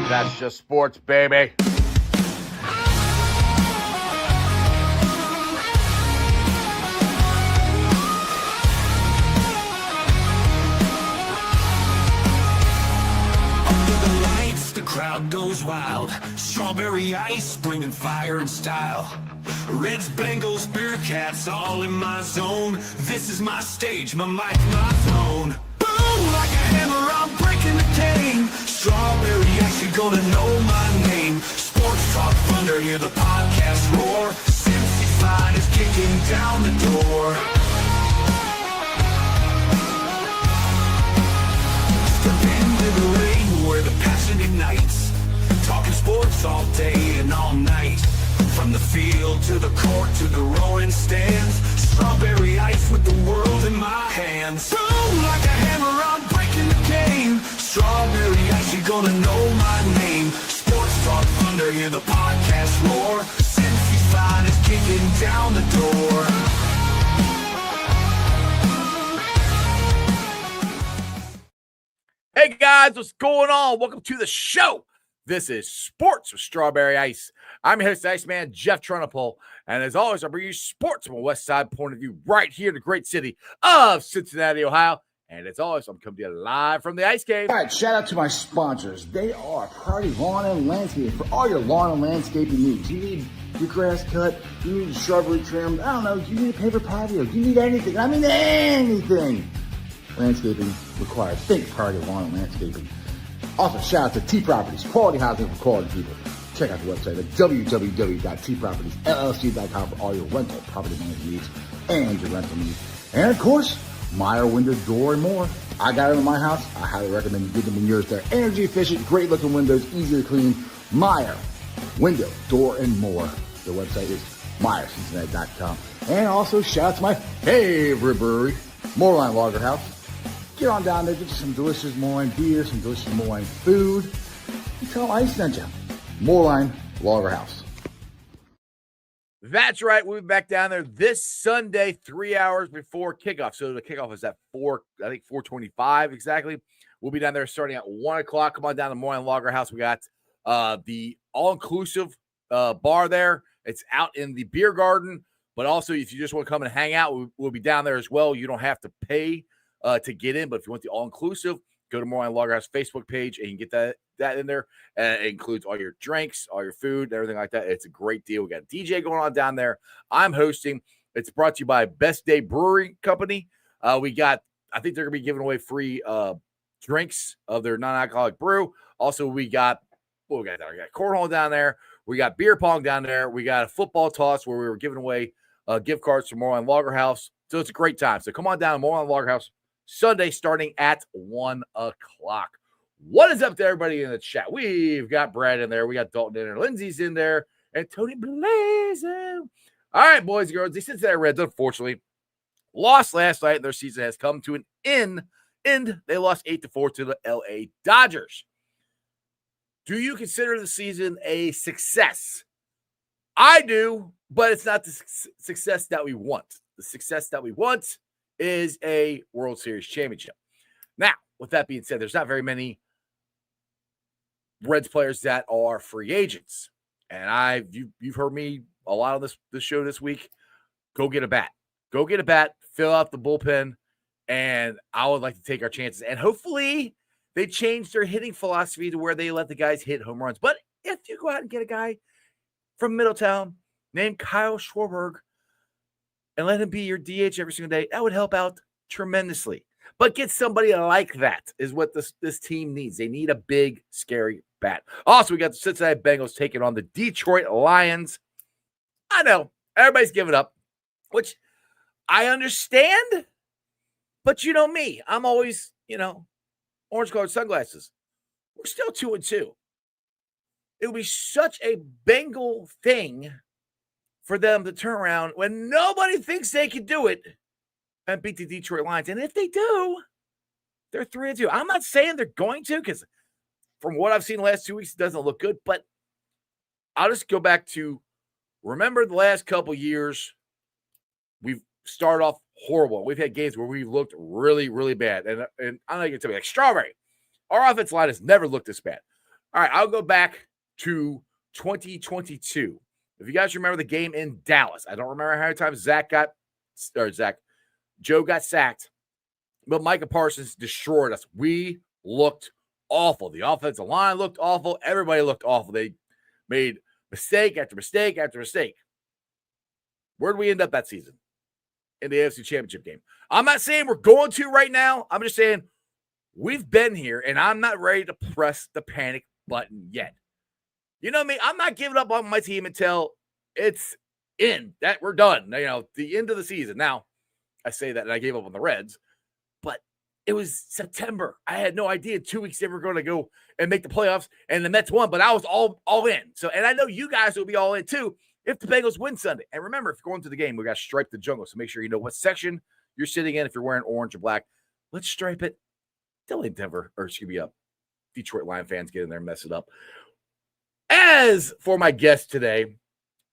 That's just sports, baby. Crowd goes wild, strawberry ice bringing fire and style. Reds, Bengals, Bearcats, all in my zone. This is my stage, my mic, my throne. Boom, like a hammer, I'm breaking the game. Strawberry ice, you're gonna know my name. Sports Talk Thunder, hear the podcast roar. Cincy's line is kicking down the door. Step into the ring where the passion ignites. Talking sports all day and all night. From the field to the court to the rowing stands. Strawberry ice with the world in my hands. Boom, like a hammer, I'm breaking the game. Strawberry ice, you're gonna know my name. Sports Talk Thunder, hear the podcast roar. Cincy's line is kicking down the door. Hey guys, what's going on? Welcome to the show. This is Sports with Strawberry Ice. I'm your host, Iceman Jeff Trunapole, and as always, I bring you sports from a West Side point of view right here in the great city of Cincinnati, Ohio. And as always, I'm coming to you live from the Ice Cave. All right, shout out to my sponsors. They are Party Lawn and Landscaping for all your lawn and landscaping needs. You need your grass cut, you need shrubbery trimmed, I don't know, you need a paper patio, you need anything. I mean anything. Landscaping required. Think Party Lawn and Landscaping. Also, shout out to T Properties, quality housing for quality people. Check out the website at www.tpropertiesllc.com for all your rental property management needs and your rental needs. And of course, Meyer Window, Door, and more. I got it in my house. I highly recommend you get them in yours. They're energy efficient, great looking windows, easy to clean. Meyer Window, Door, and more. Their website is MeyerCincinnati.com. And also, shout out to my favorite brewery, Moorline Lager House. Get on down there, get you some delicious Moorline beer, some delicious Moorline food. You tell them I sent you. Moorline Lager House. That's right. We'll be back down there this Sunday, 3 hours before kickoff. So the kickoff is at 4:25 exactly. We'll be down there starting at 1 o'clock. Come on down to Moorline Lager House. We got the all-inclusive bar there. It's out in the beer garden. But also, if you just want to come and hang out, we'll be down there as well. You don't have to pay to get in, but if you want the all-inclusive, go to Moorline Lager House Facebook page, and you can get that in there. It includes all your drinks, all your food, everything like that. It's a great deal. We got a DJ going on down there. I'm hosting. It's brought to you by Best Day Brewery Company. I think they're going to be giving away free drinks of their non-alcoholic brew. Also, we got cornhole down there. We got beer pong down there. We got a football toss where we were giving away gift cards from Moorline Lager House. So it's a great time. So come on down to Moorline Lager House Sunday starting at 1 o'clock. What is up to everybody in the chat? We've got Brad in there. We got Dalton in there. Lindsay's in there. And Tony Blazin. All right, boys and girls. The Cincinnati Reds, unfortunately, lost last night. Their season has come to an end. They lost 8-4 to the LA Dodgers. Do you consider the season a success? I do, but it's not the success that we want. The success that we want is a World Series championship. Now, with that being said, there's not very many Reds players that are free agents. And you've heard me a lot on this show this week. Go get a bat. Go get a bat, fill out the bullpen, and I would like to take our chances. And hopefully they change their hitting philosophy to where they let the guys hit home runs. But if you go out and get a guy from Middletown named Kyle Schwarber and let him be your DH every single day, that would help out tremendously. But get somebody like that is what this team needs. They need a big, scary bat. Also, we got the Cincinnati Bengals taking on the Detroit Lions. I know, everybody's giving up, which I understand. But you know me. I'm always, orange-colored sunglasses. We're still 2-2. It would be such a Bengal thing for them to turn around when nobody thinks they can do it and beat the Detroit Lions. And if they do, they're 3-2. I'm not saying they're going to, because from what I've seen the last 2 weeks, it doesn't look good. But I'll just go back to, remember the last couple years, we've started off horrible. We've had games where we've looked really, really bad. And I'm not going to tell you, like Strawberry, our offensive line has never looked this bad. All right, I'll go back to 2022. If you guys remember the game in Dallas, I don't remember how many times Joe got sacked, but Micah Parsons destroyed us. We looked awful. The offensive line looked awful. Everybody looked awful. They made mistake after mistake after mistake. Where did we end up that season? In the AFC Championship game. I'm not saying we're going to right now. I'm just saying we've been here, and I'm not ready to press the panic button yet. You know me, I'm not giving up on my team until it's in, that we're done. The end of the season. Now, I say that and I gave up on the Reds, but it was September. I had no idea 2 weeks they were going to go and make the playoffs, and the Mets won, but I was all in. So, and I know you guys will be all in too if the Bengals win Sunday. And remember, if you're going to the game, we got to stripe the jungle. So make sure you know what section you're sitting in. If you're wearing orange or black, let's stripe it. Don't let Detroit Lion fans get in there and mess it up. As for my guest today,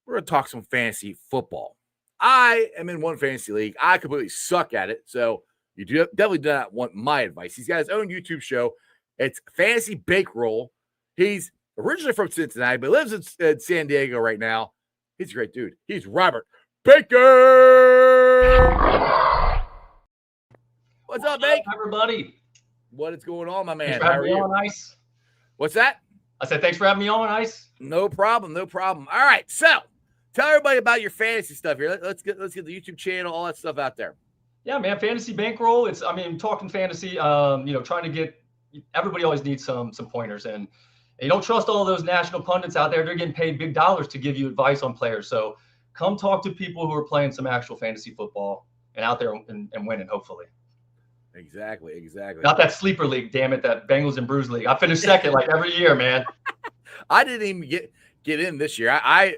we're going to talk some fantasy football. I am in one fantasy league. I completely suck at it. So you definitely do not want my advice. He's got his own YouTube show. It's Fantasy Bankroll. He's originally from Cincinnati, but lives in San Diego right now. He's a great dude. He's Robert Baker. What's up, Bake? Everybody. What is going on, my man? Thanks for having me on, Ice. What's that? I said, thanks for having me on, Ice. No problem. All right, so tell everybody about your fantasy stuff here. Let's get the YouTube channel, all that stuff out there. Yeah, man, Fantasy Bankroll. Talking fantasy. Trying to get everybody always needs some pointers, and you don't trust all those national pundits out there. They're getting paid big dollars to give you advice on players. So come talk to people who are playing some actual fantasy football and out there and winning, hopefully. Exactly. Not that sleeper league, damn it, that Bengals and Brews league. I finished second like every year, man. I didn't even get in this year. I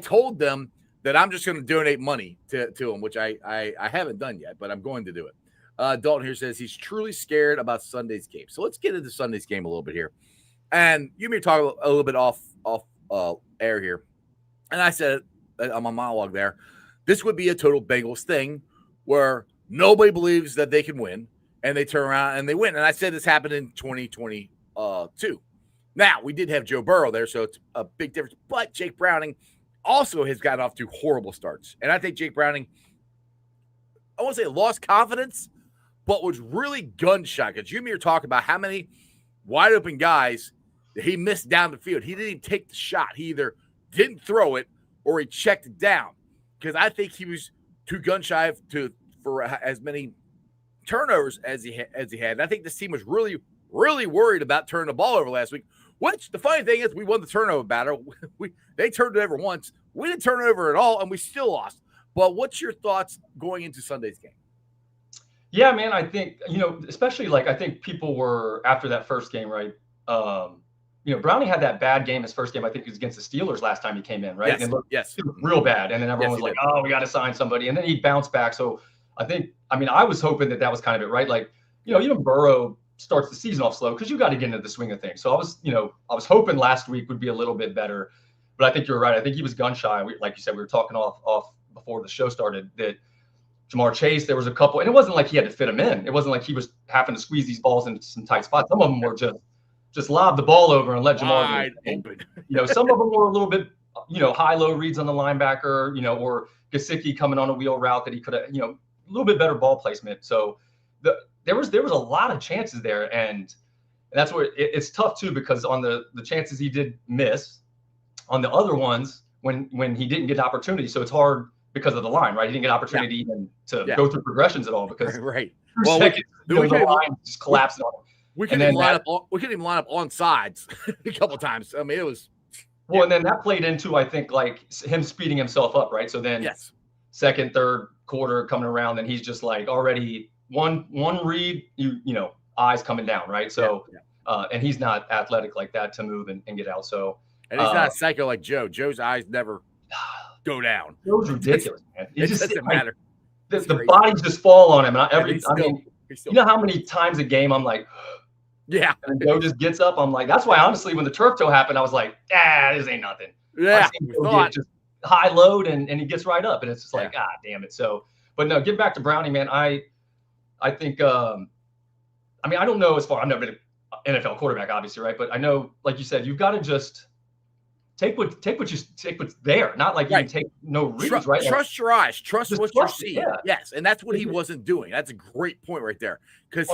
told them that I'm just going to donate money to them, which I haven't done yet, but I'm going to do it. Dalton here says he's truly scared about Sunday's game. So let's get into Sunday's game a little bit here. And you may talk a little bit off air here. And I said it on my monologue there. This would be a total Bengals thing where nobody believes that they can win, and they turn around and they win. And I said this happened in 2022. Now, we did have Joe Burrow there, so it's a big difference. But Jake Browning also has gotten off to horrible starts. And I think Jake Browning, I won't say lost confidence, but was really gun-shy. Because you and me are talking about how many wide-open guys that he missed down the field. He didn't even take the shot. He either didn't throw it or he checked it down. Because I think he was too gun-shy for as many turnovers as he had. And I think this team was really, really worried about turning the ball over last week, which the funny thing is we won the turnover battle. They turned it over once. We didn't turn it over at all, and we still lost. But what's your thoughts going into Sunday's game? Yeah, man, I think, especially I think people were after that first game, right? Browning had that bad game his first game. I think it was against the Steelers last time he came in, right? Yes, and it looked yes. real bad. And then everyone was like, oh, we got to sign somebody. And then he bounced back. So I was hoping that was kind of it, right? Even Burrow starts the season off slow because you got to get into the swing of things. So I was hoping last week would be a little bit better, but I think you're right. I think he was gun shy. Like you said, we were talking off before the show started that Jamar Chase, there was a couple, and it wasn't like he had to fit him in. It wasn't like he was having to squeeze these balls into some tight spots. Some of them were just lob the ball over and let Jamar wide open. Some of them were a little bit, high-low reads on the linebacker, or Gesicki coming on a wheel route that he could have, a little bit better ball placement. So there was a lot of chances there, and that's where it's tough too, because on the chances he did miss, on the other ones when he didn't get opportunity, so it's hard because of the line, right? He didn't get opportunity even to go through progressions at all because right. Well, seconds, the line just collapsed on him. We couldn't even line up on sides a couple of times. I mean, it was. Well, and then that played into, I think, him speeding himself up, right? So then second, third quarter coming around, and he's just already one read, eyes coming down, right? So, and he's not athletic like that to move and get out. So, and he's not a psycho like Joe. Joe's eyes never go down. Joe's ridiculous, man. It just doesn't matter. The bodies just fall on him. And you know how many times a game I'm like, yeah. And Joe just gets up. I'm like, that's why, honestly, when the turf toe happened, I was like, this ain't nothing. Yeah. Just high load and he gets right up. And it's just like, damn it. So, but no, get back to Browning, man. I think, I don't know as far, I've never been NFL quarterback, obviously, right? But I know, like you said, you've got to just take what's there, not like you can take no reads, right? Trust your eyes, trust what you're seeing. Yeah. Yes, and that's what he wasn't doing. That's a great point right there, because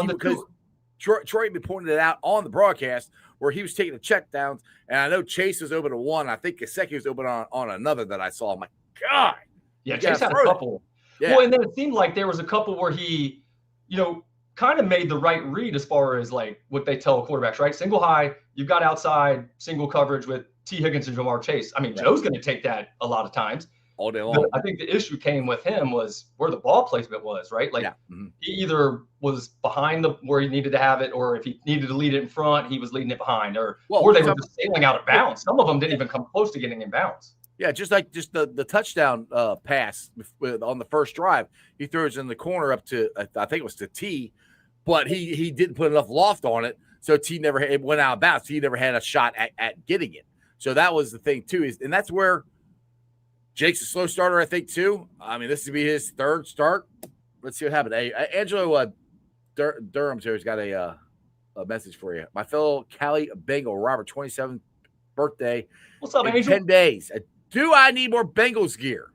Troy pointed it out on the broadcast where he was taking the check downs, and I know Chase was open to one. I think Gesicki was open on another that I saw. I'm like, God. Yeah, Chase had a couple. Yeah. Well, and then it seemed like there was a couple where he, kind of made the right read as far as like what they tell quarterbacks, right? Single high, you've got outside single coverage with T. Higgins and Jamar Chase. I mean, Joe's going to take that a lot of times. All day long. But I think the issue came with him was where the ball placement was, right? Like he either was behind where he needed to have it, or if he needed to lead it in front, he was leading it behind, or they were just sailing out of bounds. Some of them didn't even come close to getting in bounds. Yeah, just the touchdown pass on the first drive, he throws in the corner up to, I think it was to T, but he didn't put enough loft on it, so T it went out of bounds. He never had a shot at getting it. So that was the thing too, and that's where Jake's a slow starter, I think too. I mean, this would be his third start. Let's see what happened. Hey, Angelo Durham's here. He's got a message for you. My fellow Cali Bengal, Robert, 27th birthday. What's up, Angel? 10 days. Do I need more Bengals gear?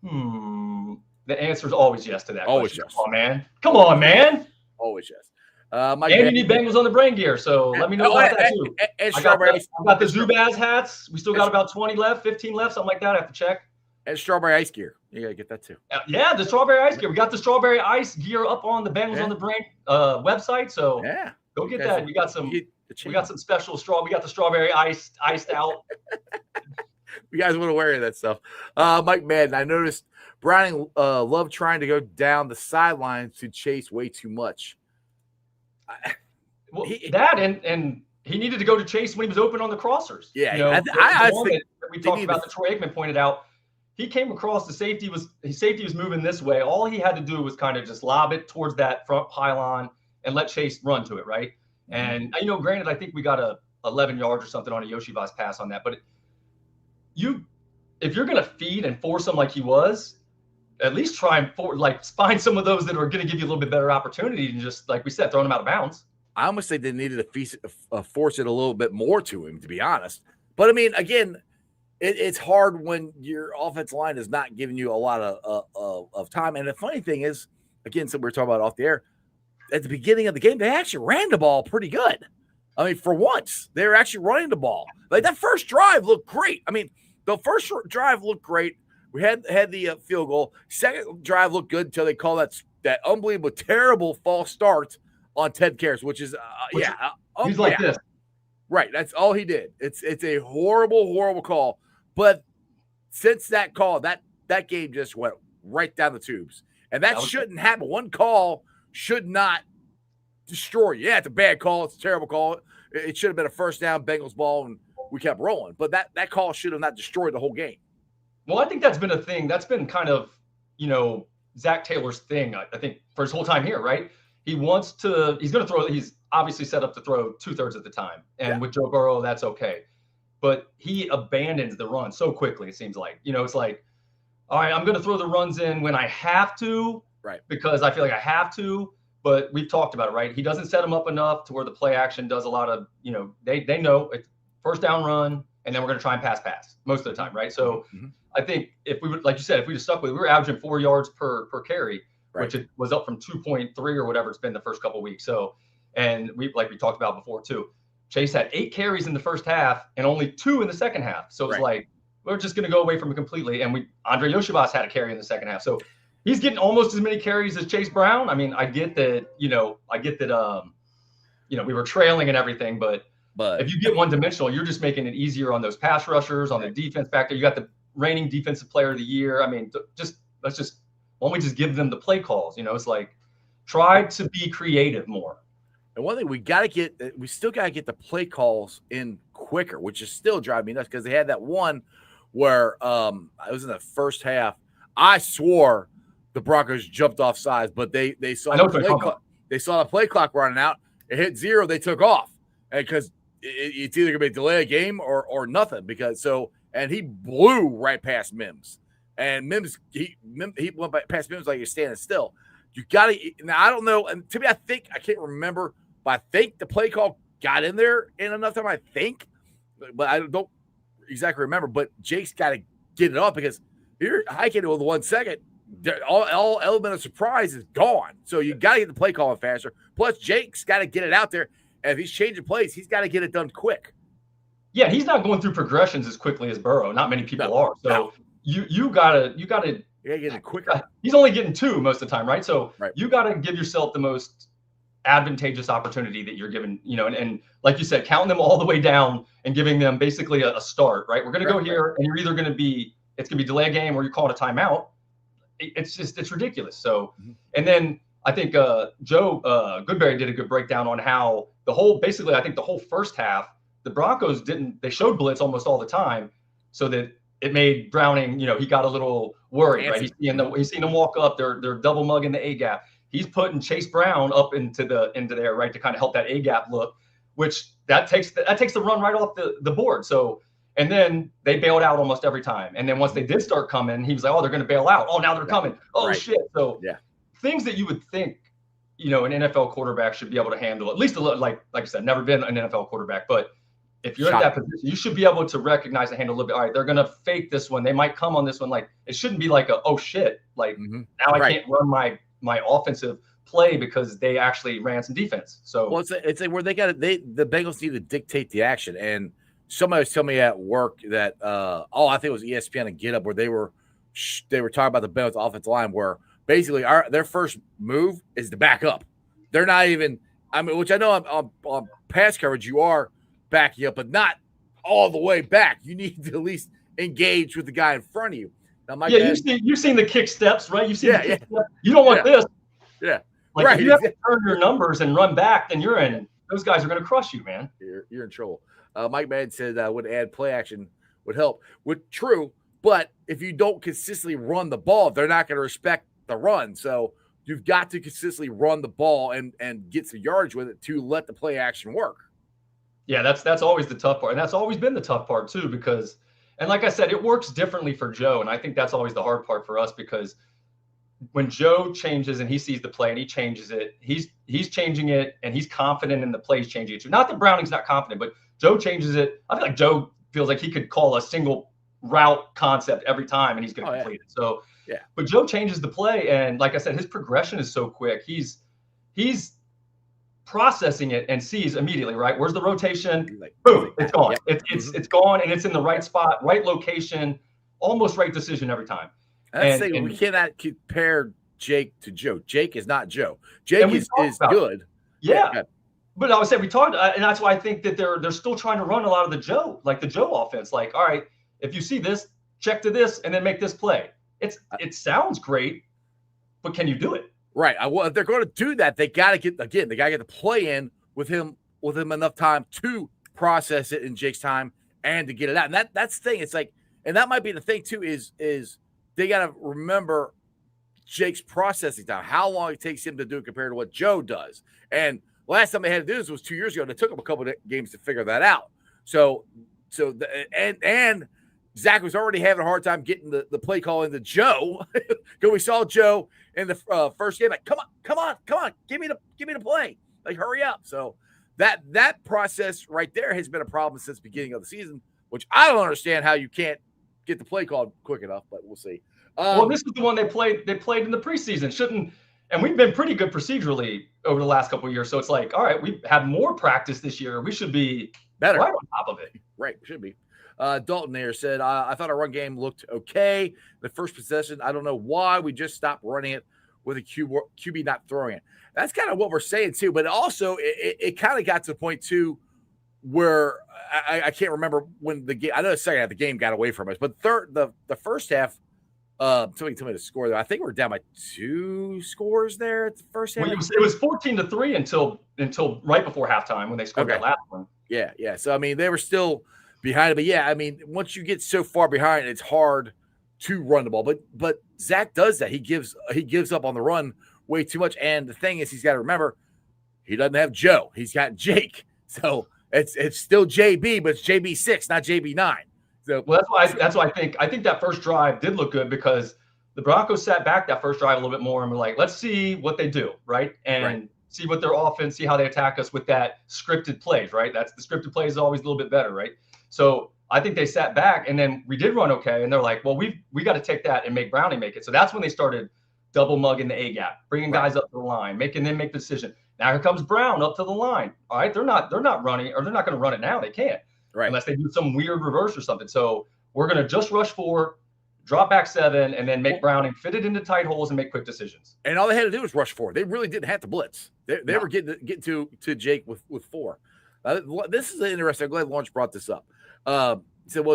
The answer is always yes to that. Always question. yes. Come on, man. Always yes. You need Bengals on the brain gear, so let me know about that too. And strawberry. I got the Zubaz hats. We still got about 20 left, 15 left, something like that. I have to check. And strawberry ice gear. You got to get that too. Yeah, the strawberry ice gear. We got the strawberry ice gear up on the Bengals on the Brain website, so go get that. We got some special straw. We got the strawberry iced out. You guys want to wear that stuff. Mike Madden, I noticed Browning loved trying to go down the sidelines to chase way too much. And he needed to go to Chase when he was open on the crossers. Yeah, I think we talked about that Troy Aikman pointed out. He came across, the safety was moving this way. All he had to do was kind of just lob it towards that front pylon and let Chase run to it, right? And granted, I think we got a 11 yards or something on a Yoshivas pass on that, but if you're going to feed and force him like he was, at least try and find some of those that are going to give you a little bit better opportunity than just, like we said, throwing them out of bounds. I almost think they needed to force it a little bit more to him, to be honest. But I mean, again, it's hard when your offensive line is not giving you a lot of time. And the funny thing is, again, so we were talking about off the air, at the beginning of the game, they actually ran the ball pretty good. I mean, for once, they were actually running the ball. Like that first drive looked great. I mean, the first drive looked great. We had the field goal. Second drive looked good until they call that unbelievable, terrible false start on Ted Karras, which is he's like this. Right, that's all he did. It's a horrible, horrible call. But since that call, that game just went right down the tubes, and that shouldn't happen. One call should not destroy you. Yeah, it's a bad call. It's a terrible call. It should have been a first down Bengals ball, and we kept rolling. But that call should have not destroyed the whole game. Well, I think that's been a thing. That's been kind of, Zach Taylor's thing, I think, for his whole time here, right? He's going to throw, he's obviously set up to throw 2/3 of the time. And with Joe Burrow, that's okay. But he abandons the run so quickly, it seems like. It's like, all right, I'm going to throw the runs in when I have to, right? Because I feel like I have to. But we've talked about it, right? He doesn't set them up enough to where the play action does a lot of, they know it's first down run, and then we're going to try and pass most of the time, right? So I think if we would, like you said, if we just stuck with it, we were averaging 4 yards per carry, which it was up from 2.3 or whatever it's been the first couple of weeks. So, and we talked about before too, Chase had 8 carries in the first half and only 2 in the second half. So it's like, we're just going to go away from it completely. And Andre Yoshivas had a carry in the second half. So he's getting almost as many carries as Chase Brown. I mean, I get that, we wwere trailing and everything, but if you get one-dimensional, you're just making it easier on those pass rushers, on the defense back there. You got the reigning defensive player of the year. I mean, why don't we just give them the play calls? It's like, try to be creative more. And one thing we still got to get the play calls in quicker, which is still driving me nuts because they had that one where it was in the first half. I swore the Broncos jumped off sides, but they saw the play clock running out. It hit 0. They took off, and because it's either gonna be a delay a game or nothing. And he blew right past Mims, and Mims he went past Mims like he's standing still. You got to now. I don't know, and to me, I can't remember, but I think the play call got in there in enough time, I think, but I don't exactly remember. But Jake's got to get it up because you're hiking it with 1 second. All element of surprise is gone. So you got to get the play calling faster. Plus, Jake's got to get it out there. And if he's changing plays, he's got to get it done quick. Yeah, he's not going through progressions as quickly as Burrow. Not many people are. So you gotta get it quicker. He's only getting 2 most of the time, right? So you got to give yourself the most advantageous opportunity that you're given, and like you said, counting them all the way down and giving them basically a start, right? We're going to go here, and you're either going to be delay a game or you call it a timeout. It's ridiculous. So, and then I think Joe Goodberry did a good breakdown on how basically I think the whole first half, the Broncos they showed blitz almost all the time, so that it made Browning, he got a little worried, right? He's seen them walk up, they're double mugging the A gap. He's putting Chase Brown up into there, right, to kind of help that A gap look, which that takes the run right off the board. So, and then they bailed out almost every time. And then once they did start coming, he was like, oh, they're going to bail out. Oh, now they're coming. Oh, shit. So things that you would think, an NFL quarterback should be able to handle, at least a little, like I said, never been an NFL quarterback, but if you're at that position, you should be able to recognize and handle a little bit. All right, they're going to fake this one. They might come on this one. Like, it shouldn't be like oh shit. Like now I can't run my offensive play because they actually ran some defense. So it's where the Bengals need to dictate the action. And somebody was telling me at work that I think it was ESPN and Get Up, where they were talking about the Bengals offensive line, where basically their first move is to back up. They're not even, which I know on pass coverage you are backing up, but not all the way back. You need to at least engage with the guy in front of you. Now, you've seen the kick steps, right? You've seen the kick steps. You don't want this. Yeah. Like if you have to turn your numbers and run back, then you're in. Those guys are going to crush you, man. You're in trouble. Mike Madden said would add play action would help. True, but if you don't consistently run the ball, they're not going to respect the run. So you've got to consistently run the ball and get some yardage with it to let the play action work. Yeah, that's always the tough part, and that's always been the tough part too. Because, and like I said, it works differently for Joe, and I think that's always the hard part for us, because when Joe changes and he sees the play and he changes it, he's changing it and he's confident in the play he's changing it to. Not that Browning's not confident, but Joe changes it. I feel like Joe feels like he could call a single route concept every time and he's going to complete it. So, but Joe changes the play, and like I said, his progression is so quick. He's processing it and sees immediately, right? Where's the rotation? Boom, it's gone. It's gone, and it's in the right spot, right location, almost right decision every time. We cannot compare Jake to Joe. Jake is not Joe. Jake is good. Yeah. But I would say we talked, and that's why I think that they're still trying to run a lot of the Joe offense. Like, all right, if you see this, check to this, and then make this play. It sounds great, but can you do it? Right. If they're going to do that, they got to get the play in with him enough time to process it in Jake's time and to get it out. And that's the thing. It's like, and that might be the thing too, is they got to remember Jake's processing time, how long it takes him to do it compared to what Joe does. And last time they had to do this was 2 years ago. And it took them a couple of games to figure that out. And Zach was already having a hard time getting the play call into Joe, because we saw Joe in the first game, like, come on, give me the play, like, hurry up. So that process right there has been a problem since the beginning of the season, which I don't understand how you can't get the play called quick enough, but we'll see. Well, this is the one they played in the preseason, and we've been pretty good procedurally over the last couple of years. So it's like, all right, we've had more practice this year. We should be better, right on top of it. Right, should be. Dalton there said, I thought our run game looked okay. The first possession, I don't know why we just stopped running it with a QB not throwing it. That's kind of what we're saying too. But also, it kind of got to the point too where I can't remember when the game. I know the second half the game got away from us, but the first half. Somebody tell me the score there. I think we're down by 2 scores there at the first half. Well, it was 14-3 until right before halftime when they scored that last one. Yeah. So I mean, they were still behind it, but I mean, once you get so far behind, it's hard to run the ball. But Zach does that. He gives up on the run way too much. And the thing is, he's got to remember, he doesn't have Joe. He's got Jake. So it's still JB, but it's JB6, not JB9. So, well, that's why I think that first drive did look good, because the Broncos sat back that first drive a little bit more and were like, let's see what they do, right? And see what their offense, see how they attack us with that scripted plays, right? That's the scripted plays is always a little bit better, right? So I think they sat back, and then we did run okay, and they're like, well, we got to take that and make Browning make it. So that's when they started double mugging the A gap, bringing guys up to the line, making them make the decision. Now here comes Brown up to the line. All right, they're not running, or they're not going to run it now. They can't, unless they do some weird reverse or something. So we're going to just rush 4, drop back 7, and then make Browning fit it into tight holes and make quick decisions. And all they had to do was rush 4. They really didn't have to blitz. They were getting to Jake with 4. This is interesting. I'm glad Lawrence brought this up. He said,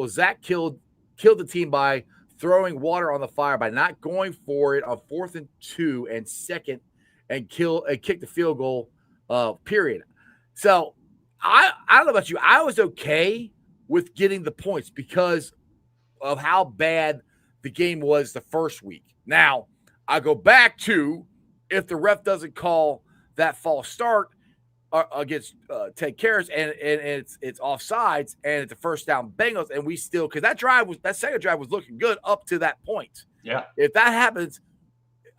Zach killed the team by throwing water on the fire by not going for it on 4th and 2 and 2nd and kick the field goal, period. So I don't know about you. I was okay with getting the points because of how bad the game was the first week. Now, I go back to if the ref doesn't call that false start against Ted Karras and it's offsides and it's a first down Bengals, and we still, because that second drive was looking good up to that point. Yeah. If that happens,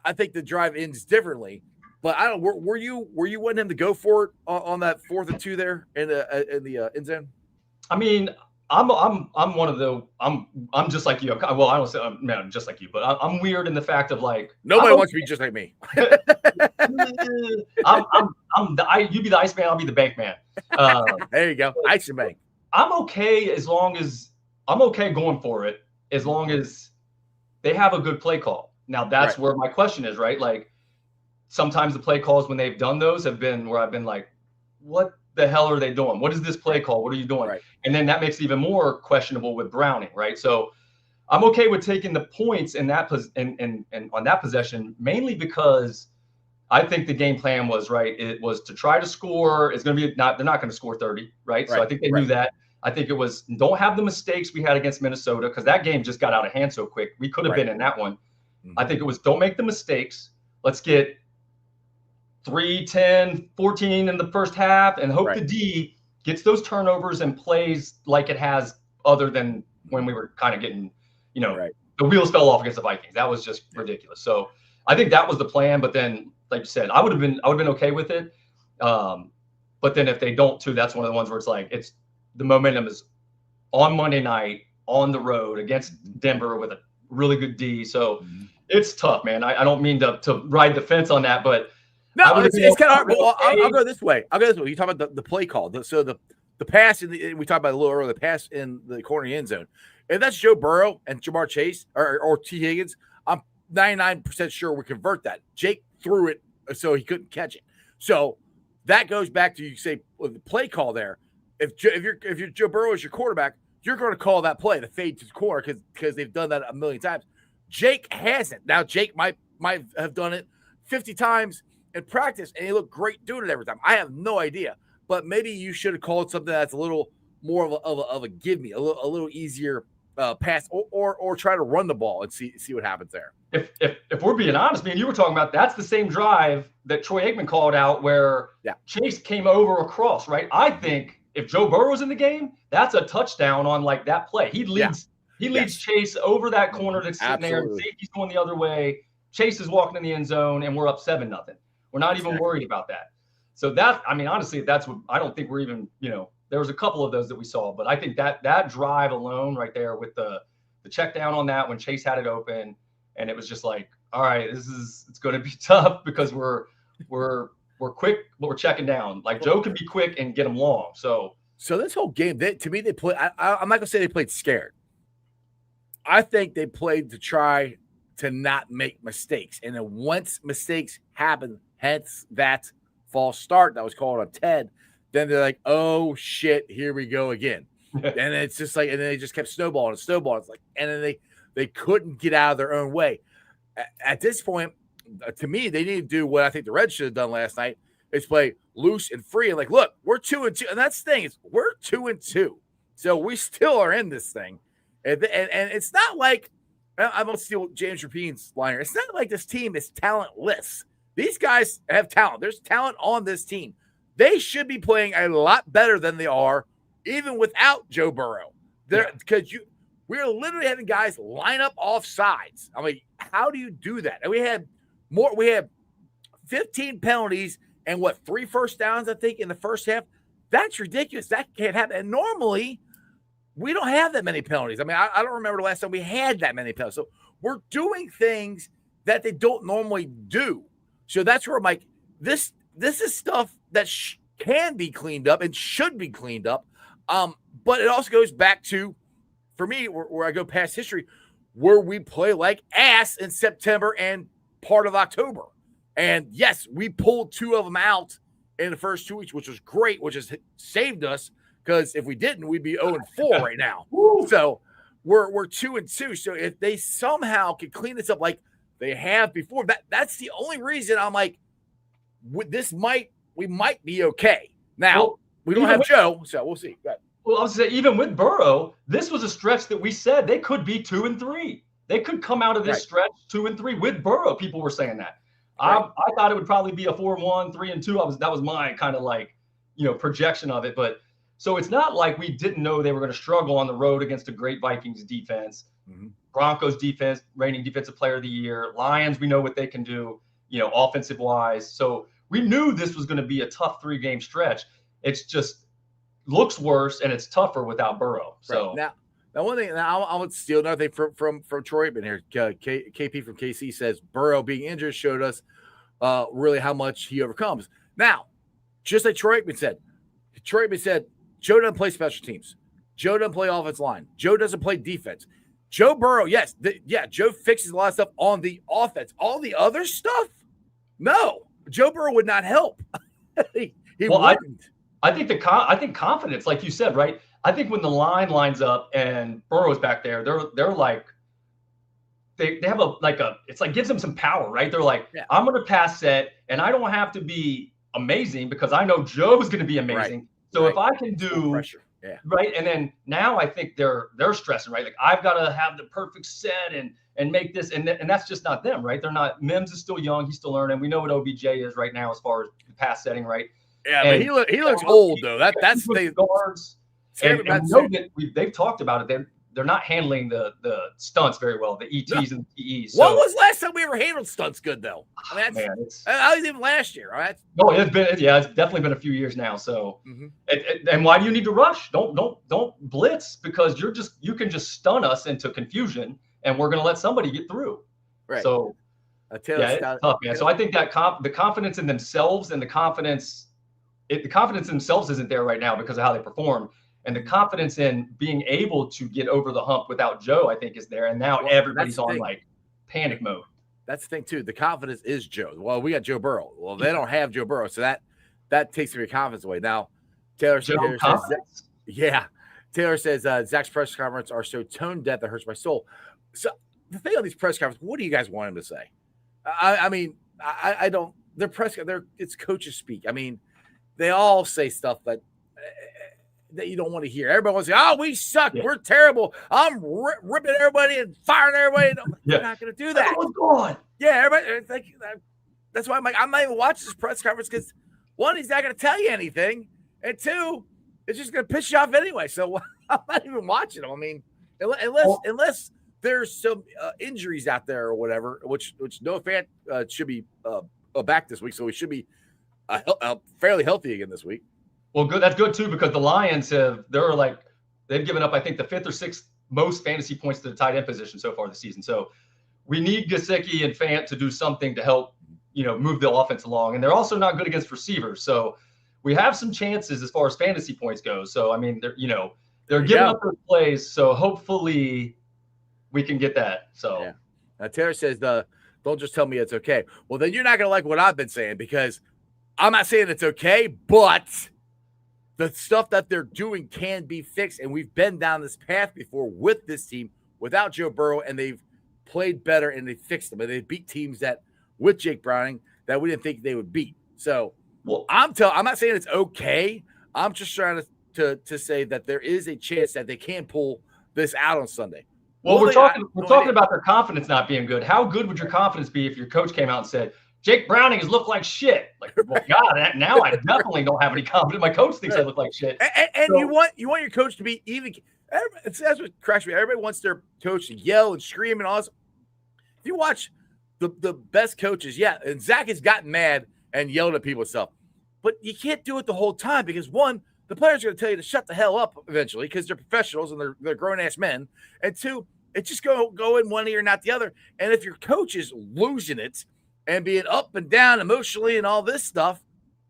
I think the drive ends differently. But I don't. Were you wanting him to go for it on that 4th and 2 there in the end zone? I mean, I'm one of the I'm just like you. Well, I don't say I'm just like you, but I'm weird in the fact of like nobody wants to be just like me. You be the Iceman, I'll be the bank man. There you go, Ice and Bank. I'm okay I'm okay going for it as long as they have a good play call. Now that's where my question is, right? Like sometimes the play calls when they've done those have been where I've been like, what the hell are they doing? What is this play call? What are you doing? Right. And then that makes it even more questionable with Browning, right? So I'm okay with taking the points in that and on that possession, mainly because I think the game plan was right. It was to try to score. It's going to be they're not going to score 30, right? So I think they knew that. I think it was don't have the mistakes we had against Minnesota because that game just got out of hand so quick. We could have been in that one. Mm-hmm. I think it was don't make the mistakes. Let's get 3, 10, 14 in the first half and hope the D gets those turnovers and plays like it has other than when we were kind of getting, the wheels fell off against the Vikings. That was just ridiculous. So I think that was the plan. But then, like you said, I would have been okay with it. But then if they don't too, that's one of the ones where it's like, the momentum is on Monday night on the road against Denver with a really good D. So it's tough, man. I don't mean to ride the fence on that, but no, it's kind of hard. Well, I'll go this way. You talk about the play call. So the pass we talked about a little earlier, the pass in the corner of the end zone. If that's Joe Burrow and Jamar Chase or T. Higgins, I'm 99% sure we convert that. Jake threw it so he couldn't catch it. So that goes back to you say the play call there. If you're Joe Burrow as your quarterback, you're going to call that play, the fade to the corner, because they've done that a million times. Jake hasn't. Now Jake might have done it 50 times in practice, and he looked great doing it every time. I have no idea, but maybe you should have called something that's a little more of a give me, a little easier pass, or try to run the ball and see what happens there. If we're being honest, man, you were talking about that's the same drive that Troy Aikman called out where Chase came over across, right? I think if Joe Burrow's in the game, that's a touchdown on like that play. He leads Chase over that corner that's sitting there, and safety's going the other way. Chase is walking in the end zone, and we're up 7-0. We're not even worried about that. So honestly, that's what I don't think we're even, there was a couple of those that we saw, but I think that drive alone right there with the check down on that when Chase had it open, and it was just like, all right, it's going to be tough because we're quick, but we're checking down. Like Joe can be quick and get them long. So this whole game, to me, they play. I'm not going to say they played scared. I think they played to try to not make mistakes, and then once mistakes happen, hence that false start that was called on Ted, then they're like, oh shit, here we go again. And it's just like, and then they just kept snowballing. It's like, and then they couldn't get out of their own way. At this point, to me, they need to do what I think the Reds should have done last night, is play loose and free. And like, look, we're 2-2. And that's the thing, is we're 2-2. So we still are in this thing. And it's not like, I'm going to steal James Rapin's liner. It's not like this team is talentless. These guys have talent. There's talent on this team. They should be playing a lot better than they are, even without Joe Burrow. Because we're literally having guys line up off sides. I mean, how do you do that? And we had 15 penalties and 3 first downs, I think, in the first half. That's ridiculous. That can't happen. And normally, we don't have that many penalties. I mean, I don't remember the last time we had that many penalties. So we're doing things that they don't normally do. So that's where I'm like, this is stuff that can be cleaned up and should be cleaned up. But it also goes back to, for me, where I go past history, where we play like ass in September and part of October. And yes, we pulled 2 of them out in the first 2 weeks, which was great, which has saved us, because if we didn't, we'd be 0-4 right now. So we're 2-2. So if they somehow could clean this up like they have before, that's the only reason I'm like, we might be okay. Now, we don't have Joe, so we'll see. Well, I was saying, even with Burrow, this was a stretch that we said they could be 2-3. They could come out of this stretch 2-3 with Burrow. People were saying that. Right. I thought it would probably be a 4-1, 3-2. That was my kind of like, projection of it. But so it's not like we didn't know they were going to struggle on the road against a great Vikings defense, Broncos defense, reigning defensive player of the year, Lions. We know what they can do, offensive wise. So we knew this was going to be a tough 3-game stretch. It's just looks worse and it's tougher without Burrow. So now one thing, now I would steal another thing from Troy Aikman here. KP from KC says Burrow being injured showed us really how much he overcomes. Now, just like Troy Aikman said, Joe doesn't play special teams. Joe doesn't play offensive line. Joe doesn't play defense. Joe Burrow, yes, Joe fixes a lot of stuff on the offense. All the other stuff, no. Joe Burrow would not help. he wouldn't. I think confidence, like you said, right? I think when the line lines up and Burrow's back there, they're like they have it's like gives them some power, right? They're like, I'm going to pass set, and I don't have to be amazing because I know Joe's going to be amazing. Right. So if I can do pressure. Right, and then now I think they're stressing, right? Like I've got to have the perfect set and make this, and that's just not them, right? They're not. Mims is still young; he's still learning. We know what OBJ is right now as far as pass setting, right? Yeah, and but he looks old though. That's the guards. And know that they've talked about it. They're not handling the stunts very well, the ETs and the TEs. So, when was last time we ever handled stunts good though? I mean, that was even last year, all right? No, it's definitely been a few years now. So, and why do you need to rush? Don't blitz, because you can just stun us into confusion, and we're going to let somebody get through. Right. So, it's tough, man. So I think that the confidence in themselves and the confidence in themselves isn't there right now because of how they perform. And the confidence in being able to get over the hump without Joe, I think, is there. And now everybody's on like panic mode. That's the thing too. The confidence is Joe. Well, we got Joe Burrow. Well, they don't have Joe Burrow, so that takes your confidence away. Now, Taylor says, Zach's press conference are so tone deaf that hurts my soul. So the thing on these press conferences, what do you guys want him to say? I mean, I don't. Their press, it's coaches speak. I mean, they all say stuff that you don't want to hear. Everybody wants to say, "Oh, we suck. Yeah. We're terrible. I'm ripping everybody and firing everybody." They're not going to do that. What's going on? Yeah, everybody. That's why I'm like, I'm not even watching this press conference because one, he's not going to tell you anything, and two, it's just going to piss you off anyway. So I'm not even watching them. I mean, unless there's some injuries out there or whatever, which Noah Fant should be back this week, so he should be fairly healthy again this week. Well, good. That's good too, because the Lions they've given up, I think, the 5th or 6th most fantasy points to the tight end position so far this season. So we need Gesicki and Fant to do something to help, move the offense along. And they're also not good against receivers. So we have some chances as far as fantasy points go. So I mean, they're giving up those plays. So hopefully we can get that. So Now, Taylor says don't just tell me it's okay. Well, then you're not going to like what I've been saying, because I'm not saying it's okay, but the stuff that they're doing can be fixed, and we've been down this path before with this team without Joe Burrow, and they've played better and they fixed them, and they beat teams that with Jake Browning that we didn't think they would beat. So, I'm not saying it's okay. I'm just trying to say that there is a chance that they can pull this out on Sunday. Well, we're talking about their confidence not being good. How good would your confidence be if your coach came out and said, Jake Browning has looked like shit? Like, well, God, now I definitely don't have any confidence. My coach thinks I look like shit. And so, you want your coach to be even. That's what cracks me. Everybody wants their coach to yell and scream and all this. If you watch the best coaches, yeah, and Zach has gotten mad and yelled at people and stuff, but you can't do it the whole time because one, the players are going to tell you to shut the hell up eventually because they're professionals and they're grown ass men, and two, it just go in one ear not the other. And if your coach is losing it and being up and down emotionally and all this stuff,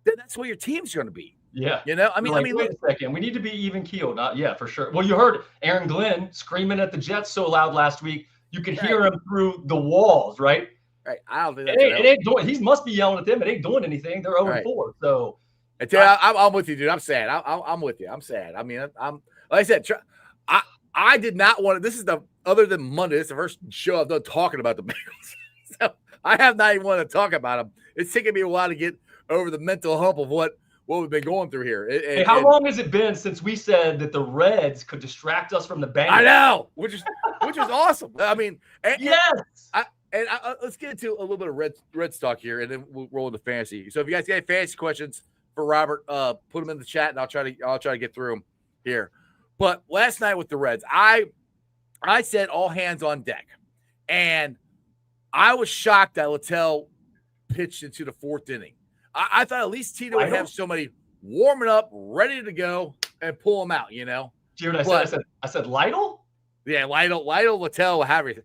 then that's what your team's going to be. Yeah. You know, I mean, wait a second. We need to be even keeled. Yeah, for sure. Well, you heard Aaron Glenn screaming at the Jets so loud last week. You could hear him through the walls, right? Right. I don't think it ain't doing. He must be yelling at them. It ain't doing anything. They're 0-4. So I'm with you, dude. I'm sad. I'm with you. I'm sad. I mean, I'm like I said, I did not want to. This is other than Monday. This is the first show I've done talking about the Bengals. So I have not even wanted to talk about them. It's taken me a while to get over the mental hump of what we've been going through here. How long has it been since we said that the Reds could distract us from the Bengals? I know, which is awesome. I mean, yes. Let's get into a little bit of Reds talk here, and then we'll roll into fantasy. So if you guys got any fantasy questions for Robert, put them in the chat, and I'll try to get through them here. But last night with the Reds, I said all hands on deck, and I was shocked that Littell pitched into the fourth inning. I thought at least Tito would have somebody warming up, ready to go, and pull him out. You know. Do you know what I said? I said Lytle. Yeah, Lytle, Littell will have everything.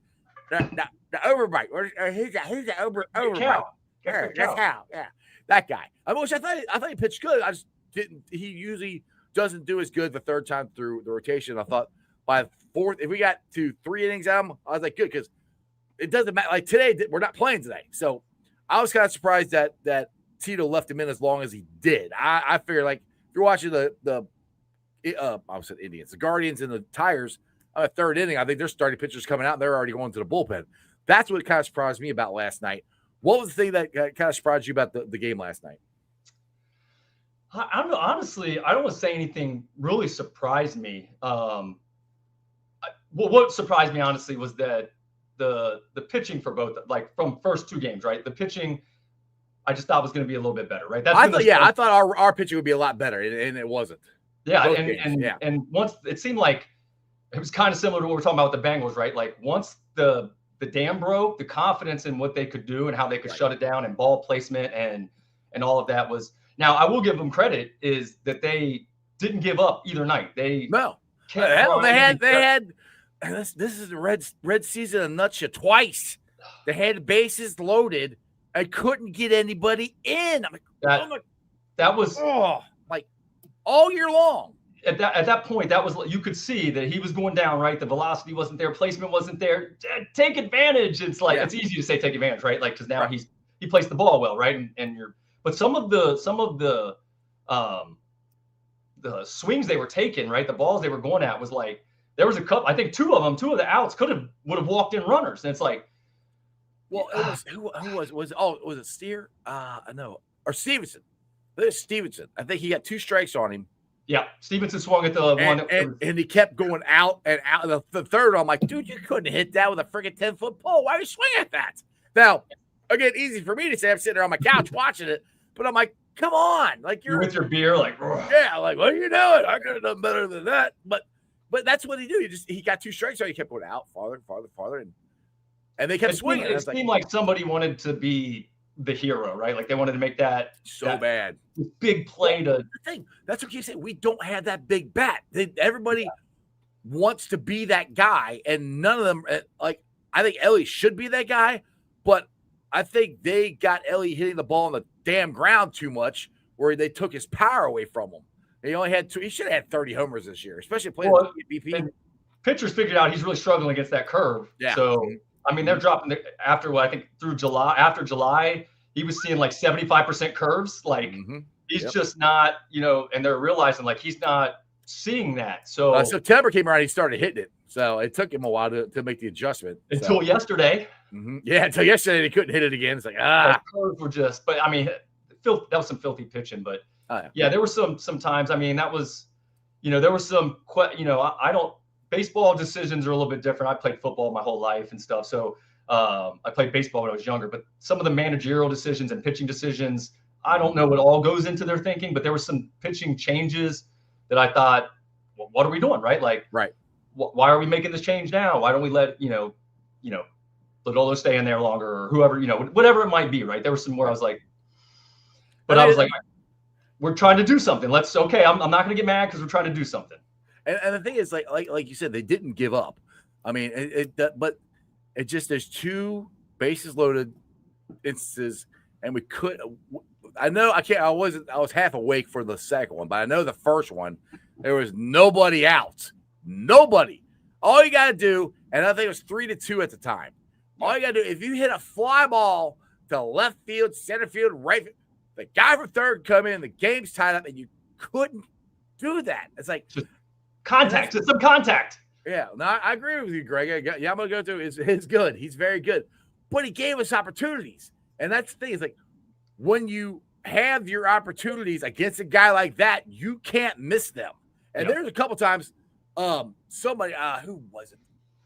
The overbite, or he's the overbite. Cow. Yeah, that guy. I thought he pitched good. I just didn't. He usually doesn't do as good the third time through the rotation. I thought by fourth, if we got to 3 innings out of him, I was like, good, because it doesn't matter. Like today, we're not playing today, so I was kind of surprised that Tito left him in as long as he did. I figured, like, if you're watching I said Indians, the Guardians and the Tigers on the third inning, I think their starting pitchers coming out and they're already going to the bullpen. That's what kind of surprised me about last night. What was the thing that kind of surprised you about the game last night? I don't know. Honestly, I don't want to say anything really surprised me. What surprised me, honestly, was that the pitching for both, like from first 2 games, right? The pitching, I just thought was going to be a little bit better, right? I thought our pitching would be a lot better, and it wasn't. Yeah, and once it seemed like it was kind of similar to what we're talking about with the Bengals, right? Like once the dam broke, the confidence in what they could do and how they could shut it down and ball placement and all of that was. Now I will give them credit is that they didn't give up either night. They had. This is the Red season in a nutshell. Twice they had bases loaded. I couldn't get anybody in. I'm like, that was like all year long. At that point, that was, you could see that he was going down, right? The velocity wasn't there, placement wasn't there. Take advantage. It's like it's easy to say take advantage, right? Like because now he placed the ball well, right? But some of the swings they were taking, right? The balls they were going at was like there was a couple. I think 2 of the outs would have walked in runners, and it's like. Well, it was who was it Steer? No, or Stevenson. There's Stevenson. I think he got 2 strikes on him. Yeah, Stevenson swung at the one, and he kept going out and out. The third, I'm like, dude, you couldn't hit that with a freaking 10-foot pole. Why are you swinging at that? Now, again, easy for me to say. I'm sitting there on my couch watching it, but I'm like, come on, like you're with your beer, like like what are you doing? I could have done better than that, but that's what he do. He got 2 strikes, so he kept going out farther and farther, and they kept swinging. It seemed like somebody wanted to be the hero, right? Like they wanted to make that bad big play to. The thing that's what you say. We don't have that big bat. Everybody wants to be that guy, and none of them. Like I think Ellie should be that guy, but I think they got Ellie hitting the ball on the damn ground too much, where they took his power away from him. He only had 2. He should have had 30 homers this year, especially playing BP. Pitchers figured out he's really struggling against that curve. Yeah. So. I mean, they're dropping after what I think through July. After July, he was seeing like 75% curves. Like he's just not, and they're realizing like he's not seeing that. So September came around, he started hitting it. So it took him a while to make the adjustment. Until yesterday. Yeah, until yesterday they couldn't hit it again. It's like the curves were just. But I mean, that was some filthy pitching. But there were some times. I mean, that was, there was some. I don't. Baseball decisions are a little bit different. I played football my whole life and stuff. So I played baseball when I was younger, but some of the managerial decisions and pitching decisions, I don't know what all goes into their thinking, but there were some pitching changes that I thought, well, what are we doing? Right. Like, why are we making this change now? Why don't we let, Lodolo stay in there longer, or whoever, whatever it might be, right? There was some where I was like, but I was like, we're trying to do something. I'm not going to get mad because we're trying to do something. And the thing is, like you said, they didn't give up. I mean, but it just, there's 2 bases loaded instances, and we could. I know I can't. I was half awake for the second one, but I know the first one there was nobody out. Nobody. All you got to do, and I think it was 3-2 at the time. All you got to do, if you hit a fly ball to left field, center field, right field, the guy from third come in, the game's tied up, and you couldn't do that. It's like just contact, just some contact. Yeah, no, I agree with you, Greg. Yamamoto is good. He's very good, but he gave us opportunities, and that's the thing. Is like when you have your opportunities against a guy like that, you can't miss them. And there's a couple times, somebody, who was it?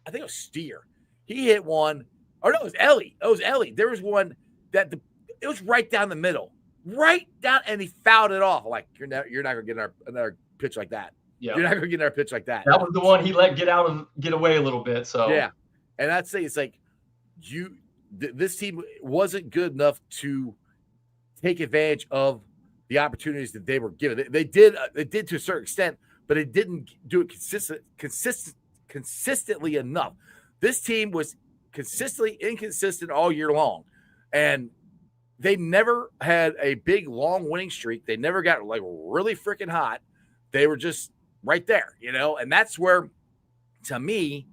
I think it was Steer. He hit one. Or no, it was Ellie. It was Ellie. There was one that it was right down the middle, right down, and he fouled it off. Like you're not gonna get another pitch like that. Yeah, you're not gonna get another pitch like that. That was the one he let get away a little bit. So yeah, and that's the thing. It's like this team wasn't good enough to take advantage of the opportunities that they were given. They did to a certain extent, but it didn't do it consistently enough. This team was consistently inconsistent all year long, and they never had a big long winning streak. They never got like really freaking hot. They were just right there, and that's where, to me,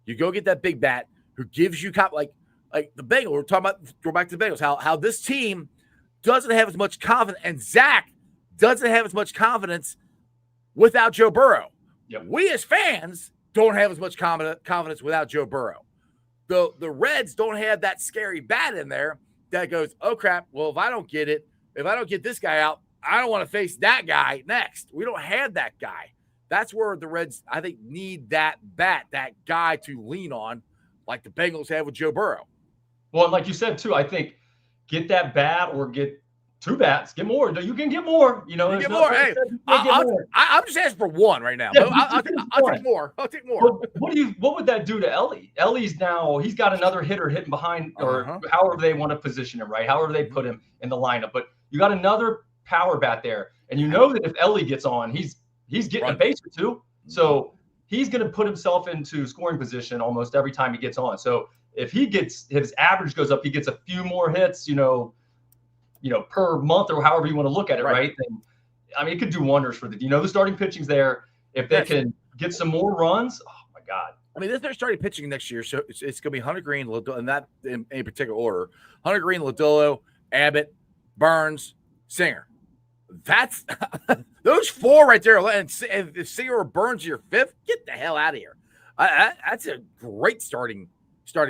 you go get that big bat who gives you like the Bengals. We're talking about, go back to the Bengals, how this team doesn't have as much confidence, and Zach doesn't have as much confidence without Joe Burrow. Yep. We as fans don't have as much confidence without Joe Burrow. The Reds don't have that scary bat in there that goes, oh crap, well, if I don't get this guy out, I don't want to face that guy next. We don't have that guy. That's where the Reds, I think, need that bat, that guy to lean on, like the Bengals have with Joe Burrow. Well, like you said, too, I think get that bat or get 2 bats. Get more. You can get more. Get more. Hey, I'm just asking for 1 right now. Yeah, I'll take more. I'll take more. What would that do to Ellie? Ellie's now, he's got another hitter hitting behind, or however they want to position him, right? However they put him in the lineup. But you got another power bat there. And you know that if Ellie gets on, he's getting a base or 2. So he's going to put himself into scoring position almost every time he gets on. So if his average goes up, he gets a few more hits, per month or however you want to look at it, right? Then, I mean, it could do wonders for the starting pitching's there. If they can get some more runs, oh my God. I mean, they're starting pitching next year, so it's going to be Hunter Green, Lodolo, and not in any particular order. Hunter Green, Lodolo, Abbott, Burns, Singer. That's those 4 right there. And if Singer or Burns are your 5th, get the hell out of here. That's a great starting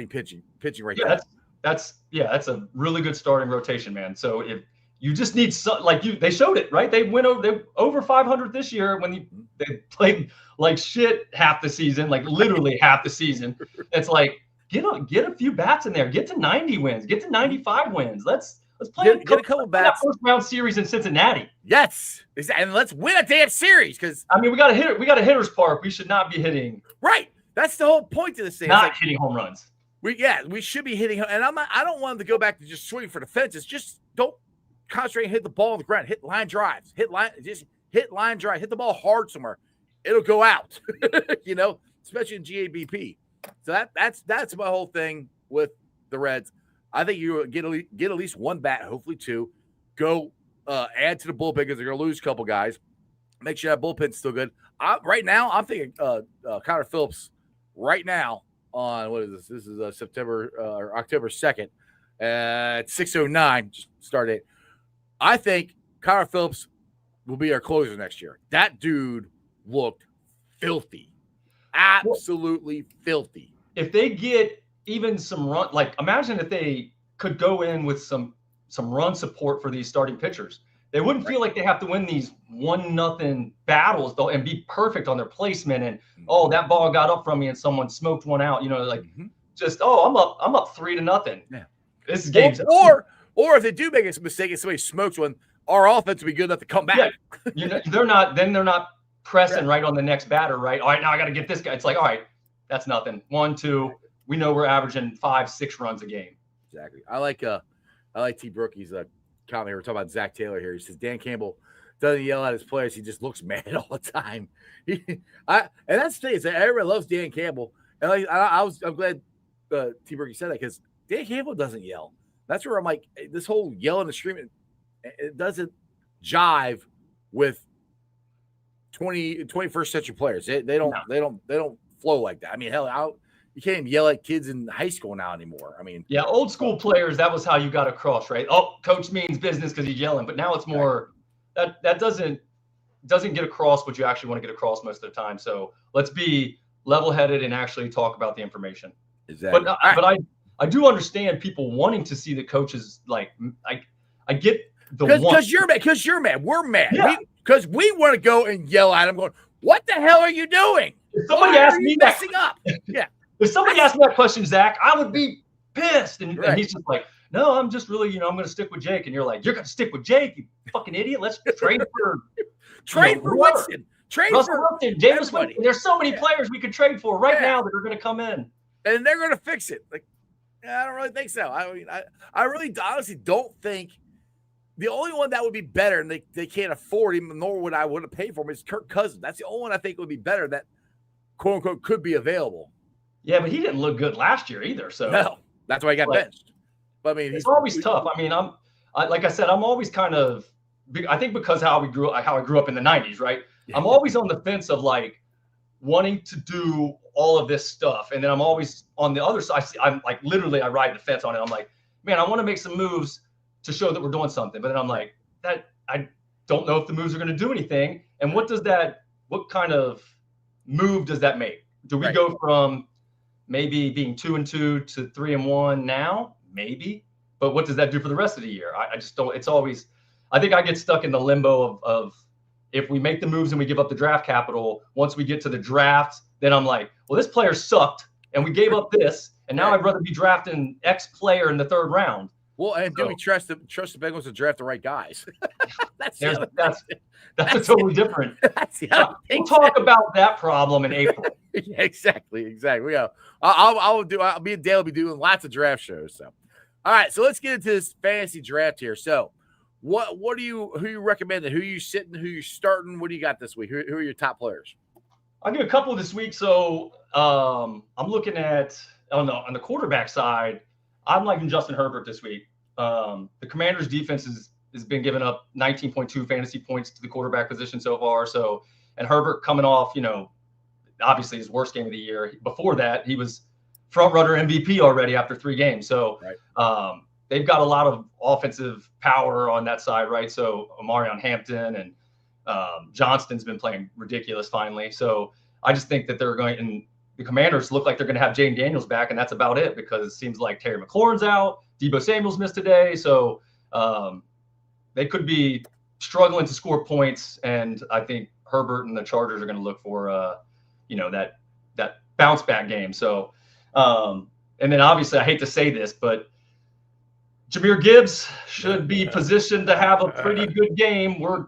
pitching right there. That's a really good starting rotation, man. So if you just need they showed it, right? They went over 500 this year when they played like shit half the season, like literally half the season. It's like get a few bats in there, get to 90 wins, get to 95 wins. Let's play get a couple bats. That first round series in Cincinnati. Yes, and let's win a damn series because I mean we got a hitter's park. We should not be hitting. Right, that's the whole point of this thing. Not hitting home runs. We should be hitting, and I don't want them to go back to just swinging for the fences. Just don't concentrate and hit the ball on the ground. Hit line drives. Hit line drive. Hit the ball hard somewhere. It'll go out. Especially in GABP. So that's my whole thing with the Reds. I think you get at least 1 bat, hopefully 2. Go add to the bullpen because they're going to lose a couple guys. Make sure that bullpen's still good. Right now, I'm thinking Connor Phillips right now. On what is this? This is October 2nd at 6:09 start date. I think Connor Phillips will be our closer next year. That dude looked filthy, absolutely filthy. If they get even some run, like imagine if they could go in with some run support for these starting pitchers. They wouldn't feel like they have to win these 1-0 battles though, and be perfect on their placement. And that ball got up from me and someone smoked one out. Just I'm up 3-0. Yeah, this is games. Or if they do make a mistake and somebody smokes one, our offense will be good enough to come back. Yeah. They're not pressing right on the next batter. Right. All right, now I got to get this guy. It's like, all right, that's nothing. 1, 2. we know we're averaging 5-6 runs a game. Exactly. I like T. Brookie's comment here. We're talking about Zach Taylor here. He says Dan Campbell doesn't yell at his players. He just looks mad all the time. And that's the thing. Is that everybody loves Dan Campbell. And I'm glad T. Brookie said that, because Dan Campbell doesn't yell. That's where I'm like, this whole yelling and screaming, it doesn't jive with 21st century players. They don't flow like that. I mean, hell, you can't even yell at kids in high school now anymore. I mean, yeah, old school players, that was how you got across, right? Oh, coach means business because he's yelling. But now it's more that doesn't get across what you actually want to get across most of the time. So let's be level-headed and actually talk about the information. Exactly. But I do understand people wanting to see the coaches, like, I get the because you're mad. We're mad. Because we want to go and yell at him, going, "What the hell are you doing? If somebody asked me messing up." Yeah. If somebody asked me that question, Zach, I would be pissed. And he's just like, "No, I'm just really, I'm going to stick with Jake." And you're like, "You're going to stick with Jake, you fucking idiot. Let's trade for Winston. Trade for Winston, James Winston. There's so many players we could trade for right now that are going to come in. And they're going to fix it." Like, I don't really think so. I mean, I really honestly don't think the only one that would be better, and they can't afford him, nor would I want to pay for him, is Kirk Cousins. That's the only one I think would be better that, quote unquote, could be available. Yeah, but he didn't look good last year either. So no, that's why he got benched. But I mean, it's always tough. I mean, like I said, I'm always kind of, I think because how I grew up in the 90s, right? Yeah. I'm always on the fence of like wanting to do all of this stuff, and then I'm always on the other side. I'm like, literally, I ride the fence on it. I'm like, man, I want to make some moves to show that we're doing something, but then I'm like, that I don't know if the moves are going to do anything. And what kind of move does that make? Do we go from maybe being 2-2 to 3-1 now? Maybe, but what does that do for the rest of the year? I just don't. It's always, I think I get stuck in the limbo of if we make the moves and we give up the draft capital, once we get to the draft, then I'm like, well, this player sucked and we gave up this, and now I'd rather be drafting X player in the 3rd round. Well, and do we trust the Bengals to draft the right guys? That's a totally different. We'll talk about that problem in April. Yeah, exactly. Yeah, I'll me and Dale will be doing lots of draft shows. So, all right, so let's get into this fantasy draft here. So, who you recommending? Who you sitting? Who you starting? What do you got this week? Who are your top players? I'll give a couple this week. So, I'm looking at on the quarterback side. I'm liking Justin Herbert this week. The Commanders' defense has been giving up 19.2 fantasy points to the quarterback position so far. So, and Herbert coming off, obviously his worst game of the year. Before that, he was front runner MVP already after 3 games. So, they've got a lot of offensive power on that side, right? So, Omarion Hampton and Johnston's been playing ridiculous finally. So, I just think that they're going, and the Commanders look like they're going to have Jaden Daniels back, and that's about it, because it seems like Terry McLaurin's out. Deebo Samuel's missed today. So they could be struggling to score points, and I think Herbert and the Chargers are going to look for, that bounce back game. So, and then obviously I hate to say this, but Jahmyr Gibbs should be positioned to have a pretty good game. We're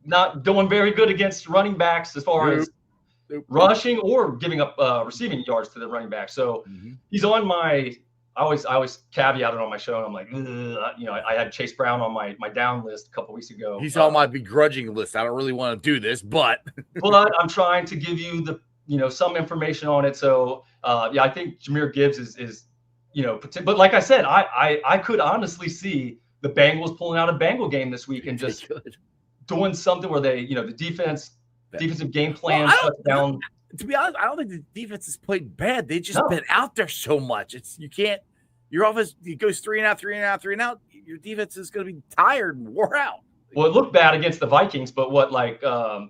not doing very good against running backs as far as rushing or giving up receiving yards to the running back. So he's on my I always caveat it on my show, and I'm like, I had Chase Brown on my down list a couple weeks ago. He's on my begrudging list. I don't really want to do this, but I'm trying to give you some information on it. So I think Jahmyr Gibbs is but like I said, I could honestly see the Bengals pulling out a Bengal game this week and just doing something where they, the defensive game plan shuts down. To be honest, I don't think the defense has played bad. They've just been out there so much. Your offense, it goes 3 and out, 3 and out, 3 and out. Your defense is going to be tired and wore out. Well, it looked bad against the Vikings, but